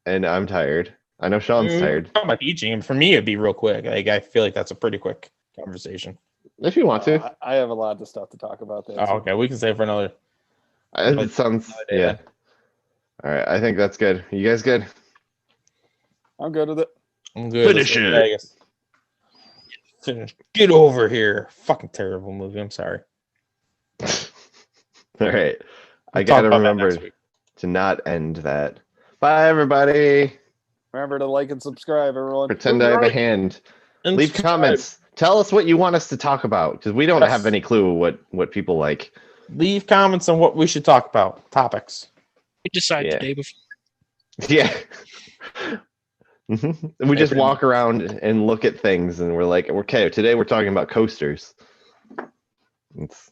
and I'm tired. I know Sean's tired. Talking about teaching, and for me, it'd be real quick. Like I feel like that's a pretty quick conversation. If you want to. I have a lot of stuff to talk about there. Oh, okay, we can save for another. It sounds, yeah. All right, I think that's good. You guys good? I'm good with it. I'm good. Finish Let's go to it. Vegas. Finish. Get over here. Fucking terrible movie. I'm sorry. All right. I We'll talk got to about that remember next week. to not end that. Bye, everybody. Remember to like and subscribe, everyone. Pretend I have a hand. And Leave subscribe. comments. Tell us what you want us to talk about because we don't Yes. have any clue what people like. Leave comments on what we should talk about. Topics. We decide Yeah. the day before. Yeah. We just walk around and look at things and we're like, okay, today we're talking about coasters. It's